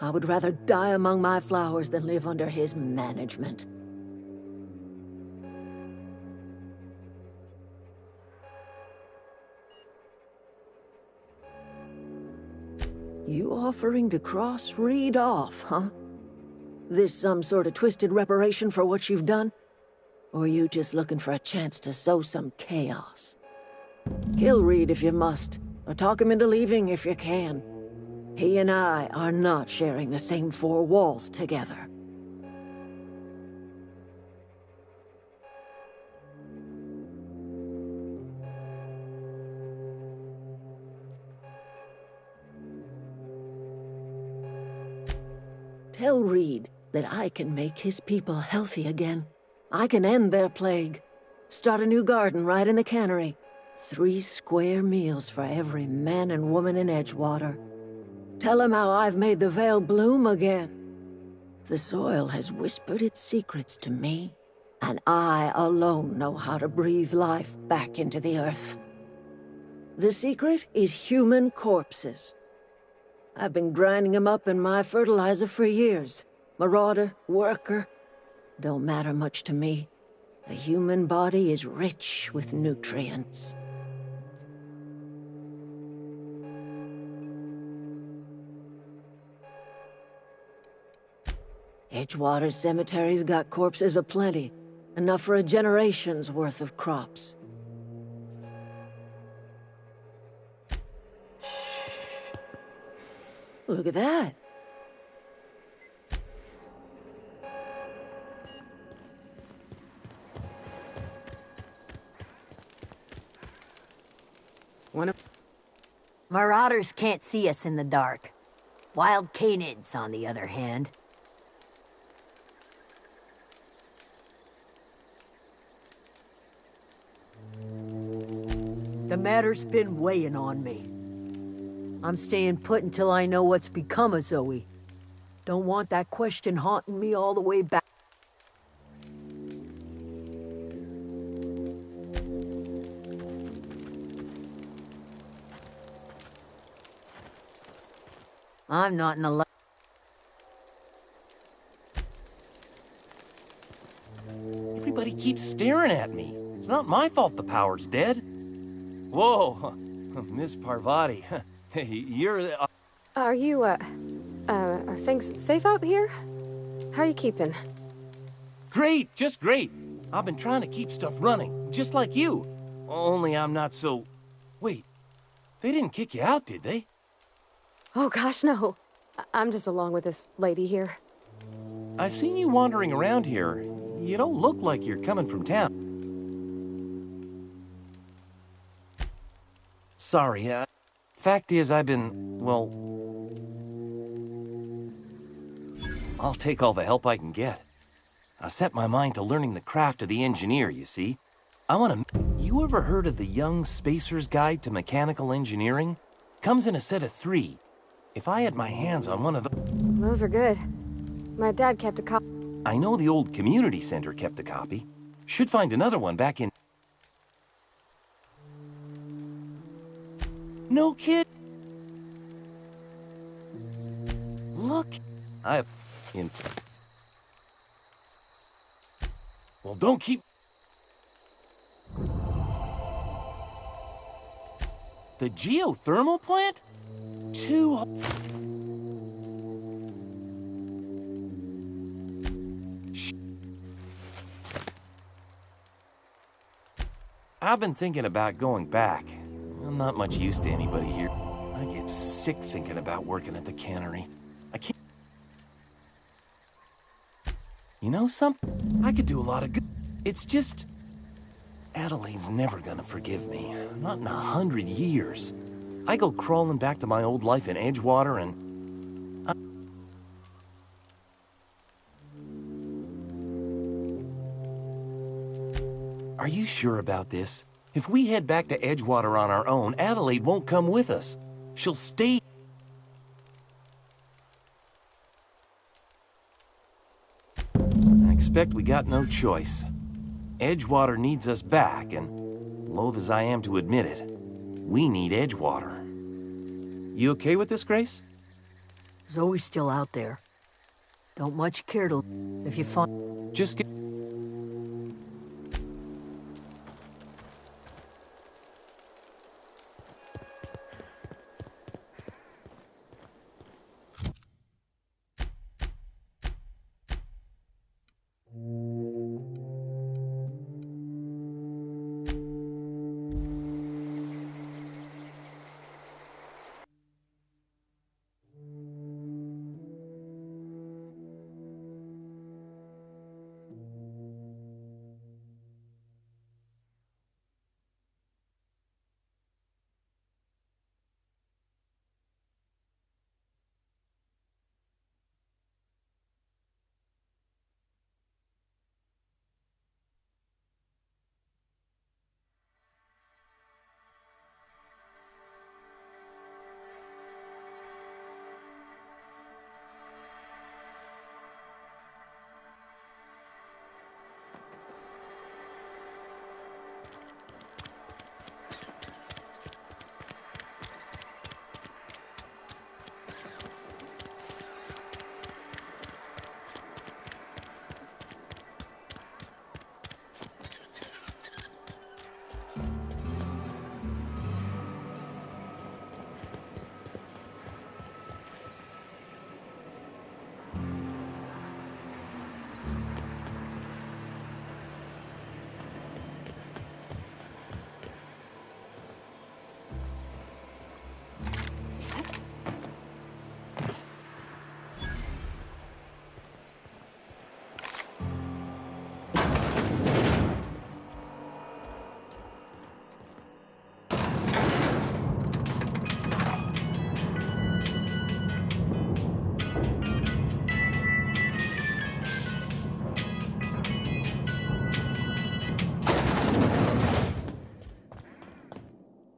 I would rather die among my flowers than live under his management. You offering to cross Reed off, huh? This some sort of twisted reparation for what you've done? Or you just looking for a chance to sow some chaos? Kill Reed if you must, or talk him into leaving if you can. He and I are not sharing the same four walls together. Tell Reed that I can make his people healthy again. I can end their plague. Start a new garden right in the cannery. 3 square meals for every man and woman in Edgewater. Tell him how I've made the Vale bloom again. The soil has whispered its secrets to me, and I alone know how to breathe life back into the earth. The secret is human corpses. I've been grinding them up in my fertilizer for years. Marauder, worker, don't matter much to me. The human body is rich with nutrients. Edgewater's cemetery's got corpses aplenty, enough for a generation's worth of crops. Look at that. Marauders can't see us in the dark. Wild canids, on the other hand. The matter's been weighing on me. I'm staying put until I know what's become of Zoe. Don't want that question haunting me all the way back. I'm not in a Everybody keeps staring at me. It's not my fault the power's dead. Whoa, Miss Parvati. Hey, you're... Are you, are things safe out here? How are you keeping? Great, just great. I've been trying to keep stuff running, just like you. Only I'm not so... Wait, they didn't kick you out, did they? Oh gosh, no. I'm just along with this lady here. I seen you wandering around here. You don't look like you're coming from town. Sorry, fact is I've been, well... I'll take all the help I can get. I set my mind to learning the craft of the engineer, you see. I want to... You ever heard of the Young Spacer's Guide to Mechanical Engineering? Comes in a set of 3. If I had my hands on one of Those are good. My dad kept a copy. I know the old community center kept a copy. Should find another one back in... No kid. Look. Well, don't keep... The geothermal plant? I've been thinking about going back. I'm not much use to anybody here. I get sick thinking about working at the cannery. I can't... You know something? I could do a lot of good. It's just... Adelaide's never gonna forgive me. Not in 100 years. I go crawling back to my old life in Edgewater and... Are you sure about this? If we head back to Edgewater on our own, Adelaide won't come with us. She'll stay... expect we got no choice. Edgewater needs us back, and loath as I am to admit it, we need Edgewater. You okay with this, Grace? Zoe's still out there. Don't much care to if you find... Just get...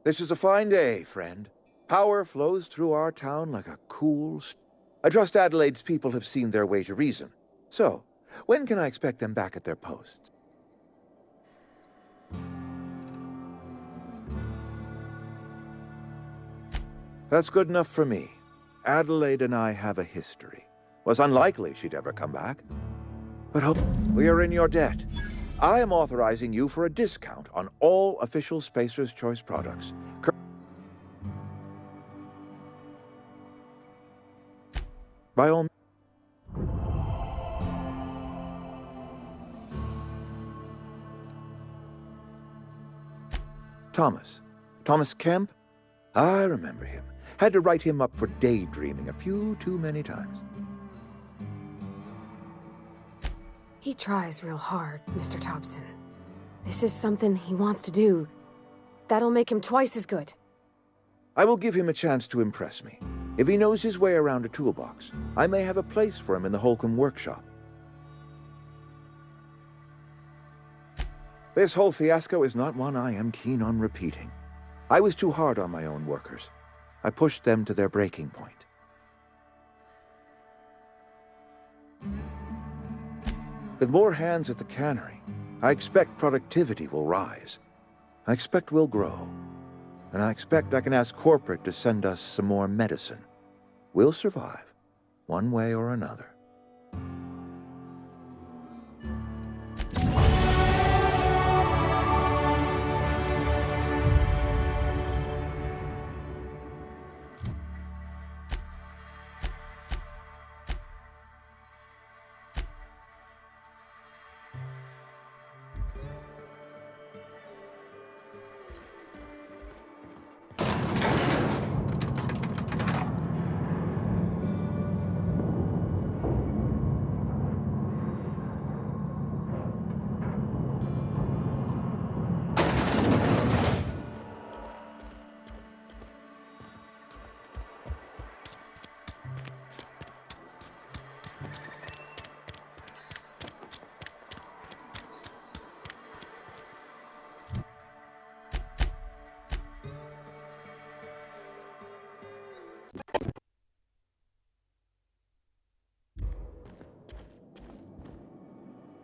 This is a fine day, friend. Power flows through our town like a cool... I trust Adelaide's people have seen their way to reason. So, when can I expect them back at their posts? That's good enough for me. Adelaide and I have a history. Was unlikely she'd ever come back. But we are in your debt. I am authorizing you for a discount on all official Spacer's Choice products. By all... Thomas Kemp? I remember him. Had to write him up for daydreaming a few too many times. He tries real hard, Mr. Thompson. This is something he wants to do. That'll make him twice as good. I will give him a chance to impress me. If he knows his way around a toolbox, I may have a place for him in the Holcomb workshop. This whole fiasco is not one I am keen on repeating. I was too hard on my own workers. I pushed them to their breaking point. With more hands at the cannery, I expect productivity will rise. I expect we'll grow. And I expect I can ask corporate to send us some more medicine. We'll survive, one way or another.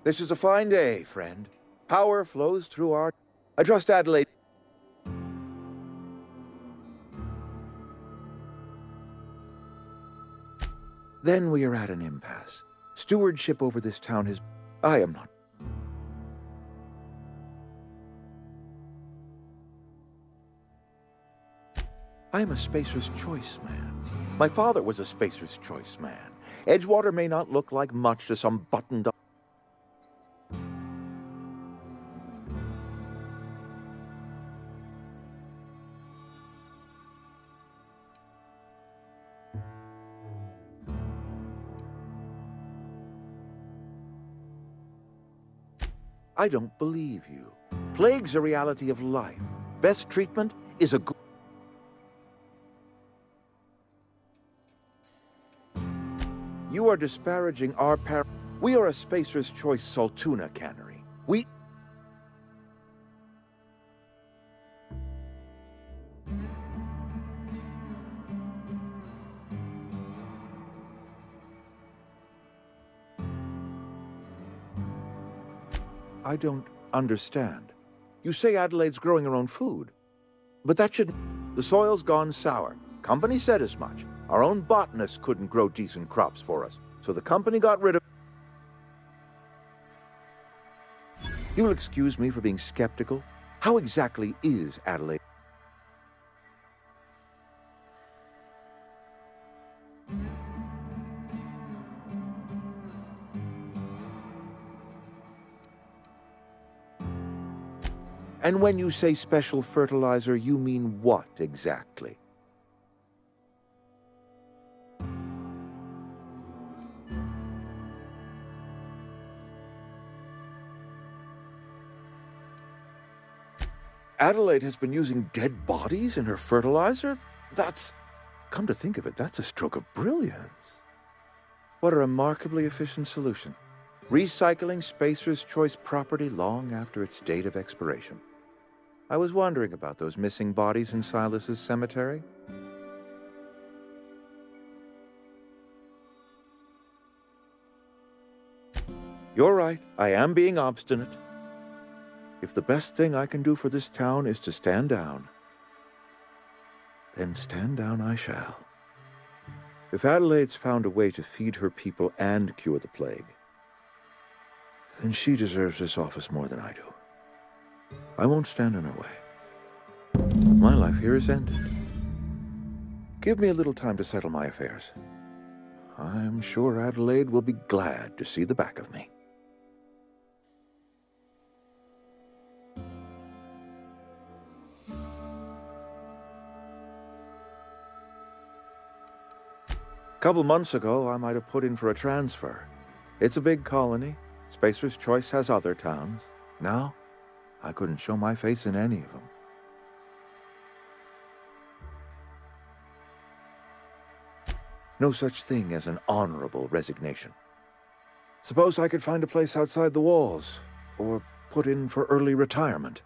This is a fine day, friend. Power flows through our... I trust Adelaide... Then we are at an impasse. Stewardship over this town has... I am not... I am a Spacer's Choice man. My father was a Spacer's Choice man. Edgewater may not look like much to some buttoned-up... I don't believe you. Plague's a reality of life. Best treatment is a good... You are disparaging our We are a Spacer's Choice Saltuna cannery. We... I don't understand. You say Adelaide's growing her own food. But that shouldn't... The soil's gone sour. Company said as much. Our own botanists couldn't grow decent crops for us, so the company got rid of... You'll excuse me for being skeptical. How exactly is Adelaide? And when you say special fertilizer, you mean what exactly? Adelaide has been using dead bodies in her fertilizer? That's... Come to think of it, that's a stroke of brilliance. What a remarkably efficient solution. Recycling Spacer's Choice property long after its date of expiration. I was wondering about those missing bodies in Silas's cemetery. You're right, I am being obstinate. If the best thing I can do for this town is to stand down, then stand down I shall. If Adelaide's found a way to feed her people and cure the plague, then she deserves this office more than I do. I won't stand in her way. My life here is ended. Give me a little time to settle my affairs. I'm sure Adelaide will be glad to see the back of me. Couple months ago, I might have put in for a transfer. It's a big colony. Spacer's Choice has other towns. Now, I couldn't show my face in any of them. No such thing as an honorable resignation. Suppose I could find a place outside the walls, or put in for early retirement.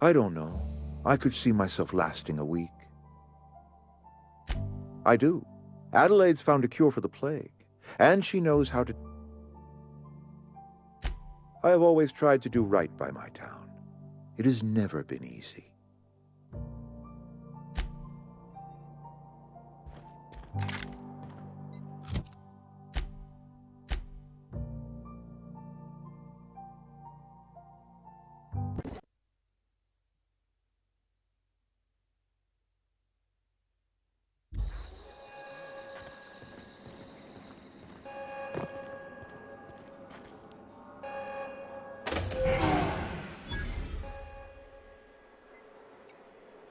I don't know. I could see myself lasting a week. I do. Adelaide's found a cure for the plague, and she knows how to... I have always tried to do right by my town. It has never been easy.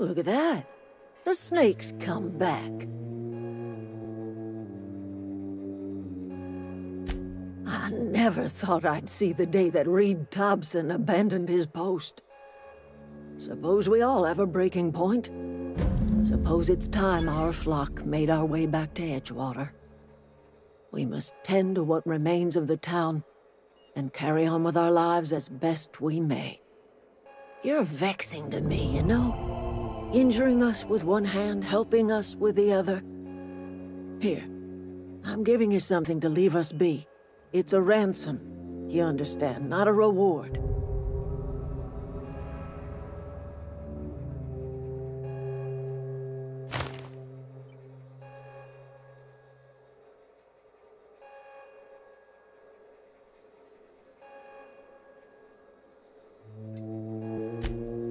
Look at that. The snake's come back. I never thought I'd see the day that Reed Thompson abandoned his post. Suppose we all have a breaking point. Suppose it's time our flock made our way back to Edgewater. We must tend to what remains of the town and carry on with our lives as best we may. You're vexing to me, you know? injuring us with one hand, helping us with the other. Here, I'm giving you something to leave us be. It's a ransom, you understand, not a reward.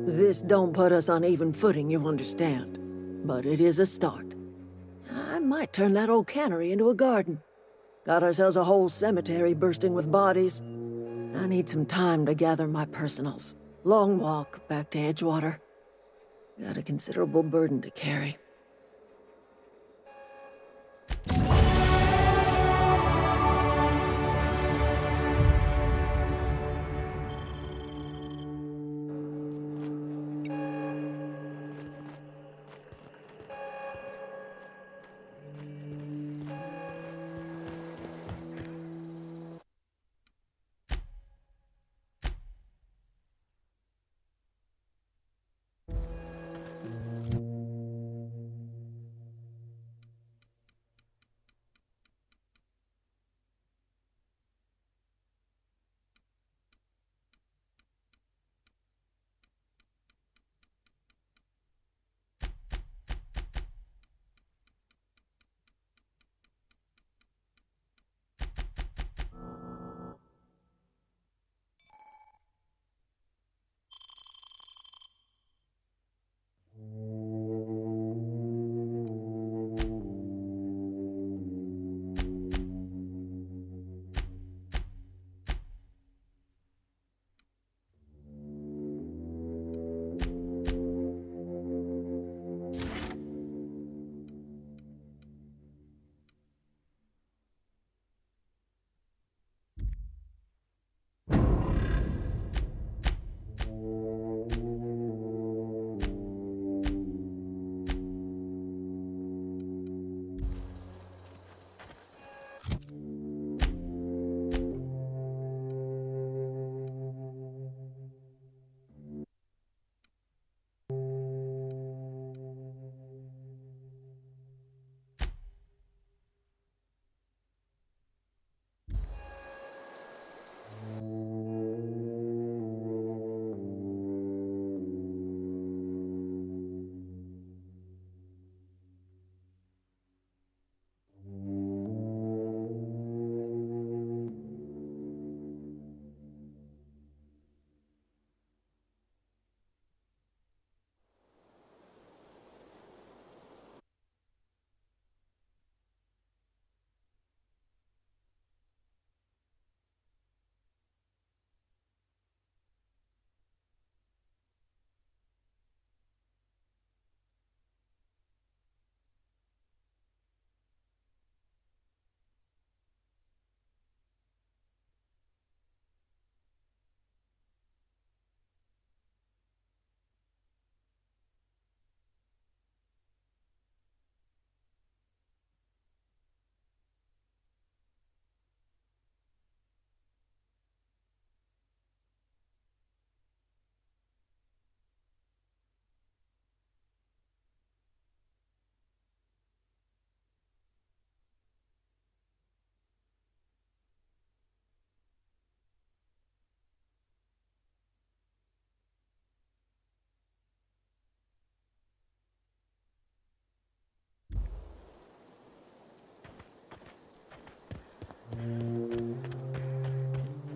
This don't put us on even footing, you understand. But it is a start. I might turn that old cannery into a garden. Got ourselves a whole cemetery bursting with bodies. I need some time to gather my personals. Long walk back to Edgewater. Got a considerable burden to carry.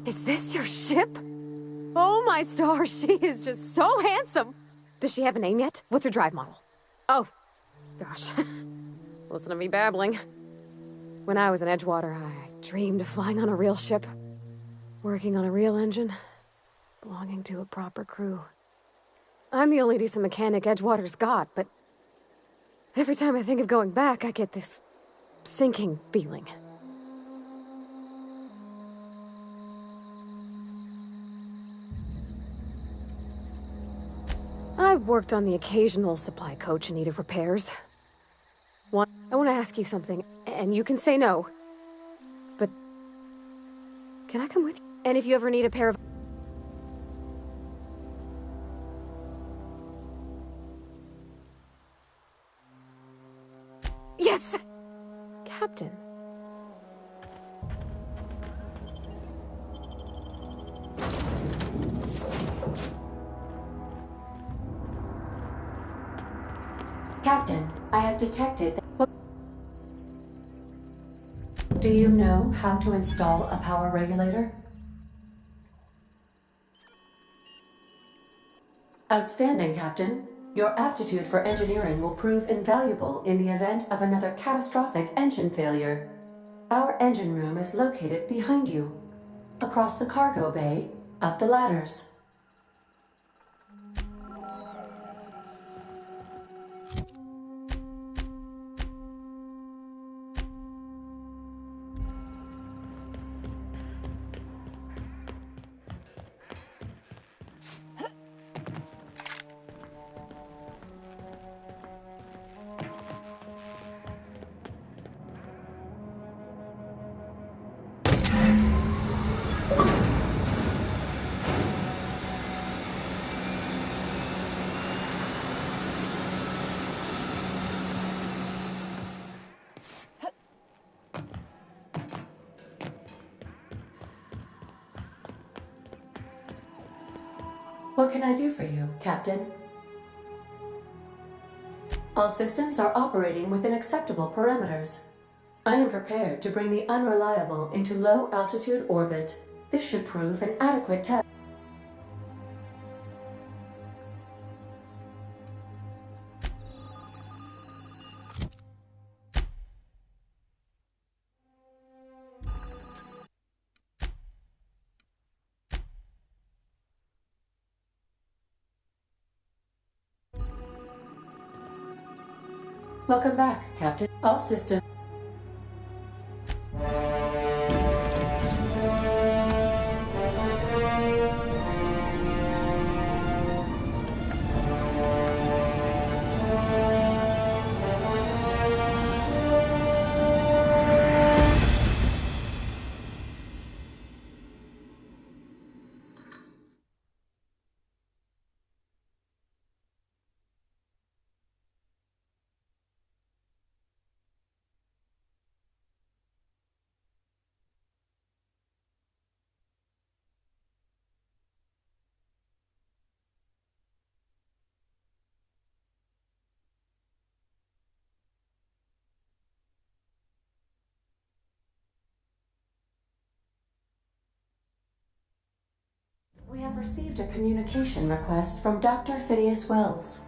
Is this your ship? Oh, my stars, she is just so handsome. Does she have a name yet? What's her drive model? Oh, gosh. Listen to me babbling. When I was in Edgewater, I dreamed of flying on a real ship, working on a real engine, belonging to a proper crew. I'm the only decent mechanic Edgewater's got, but every time I think of going back, I get this sinking feeling. I worked on the occasional supply coach in need of repairs. I want to ask you something, and you can say no. But can I come with you? And if you ever need a pair of... Yes! Captain. Captain, I have detected that... Do you know how to install a power regulator? Outstanding, Captain. Your aptitude for engineering will prove invaluable in the event of another catastrophic engine failure. Our engine room is located behind you. Across the cargo bay, up the ladders. What can I do for you, Captain? All systems are operating within acceptable parameters. I am prepared to bring the unreliable into low-altitude orbit. This should prove an adequate test. Welcome back, Captain. All systems... We have received a communication request from Dr. Phineas Wells.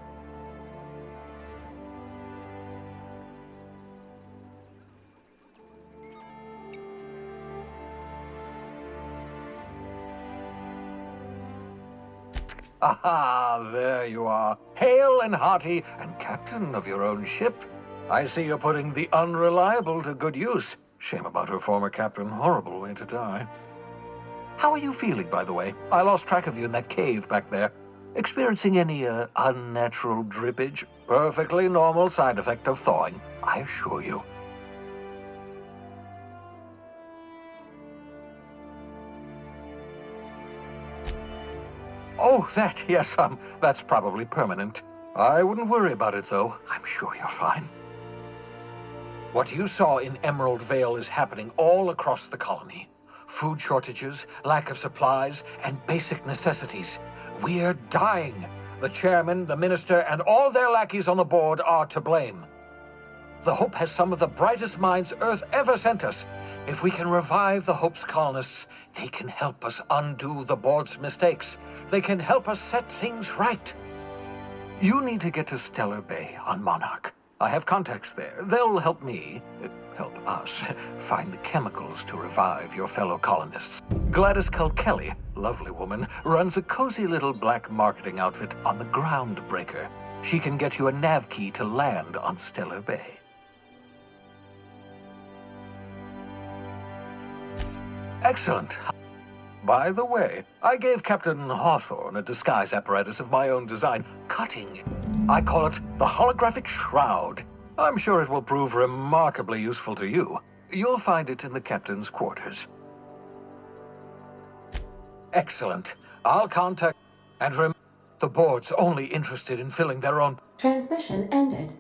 Aha, there you are. Hale and hearty, and captain of your own ship. I see you're putting the unreliable to good use. Shame about her former captain. Horrible way to die. How are you feeling, by the way? I lost track of you in that cave back there. Experiencing any, unnatural drippage? Perfectly normal side effect of thawing, I assure you. Oh, that, yes, that's probably permanent. I wouldn't worry about it, though. I'm sure you're fine. What you saw in Emerald Vale is happening all across the colony. Food shortages, lack of supplies, and basic necessities. We're dying. The chairman, the minister, and all their lackeys on the board are to blame. The Hope has some of the brightest minds Earth ever sent us. If we can revive the Hope's colonists, they can help us undo the board's mistakes. They can help us set things right. You need to get to Stellar Bay on Monarch. I have contacts there. They'll help us, find the chemicals to revive your fellow colonists. Gladys Kelly, lovely woman, runs a cozy little black marketing outfit on the Groundbreaker. She can get you a nav key to land on Stellar Bay. Excellent. By the way, I gave Captain Hawthorne a disguise apparatus of my own design. Cutting. I call it the Holographic Shroud. I'm sure it will prove remarkably useful to you. You'll find it in the captain's quarters. Excellent. I'll contact... And the board's only interested in filling their own... Transmission ended.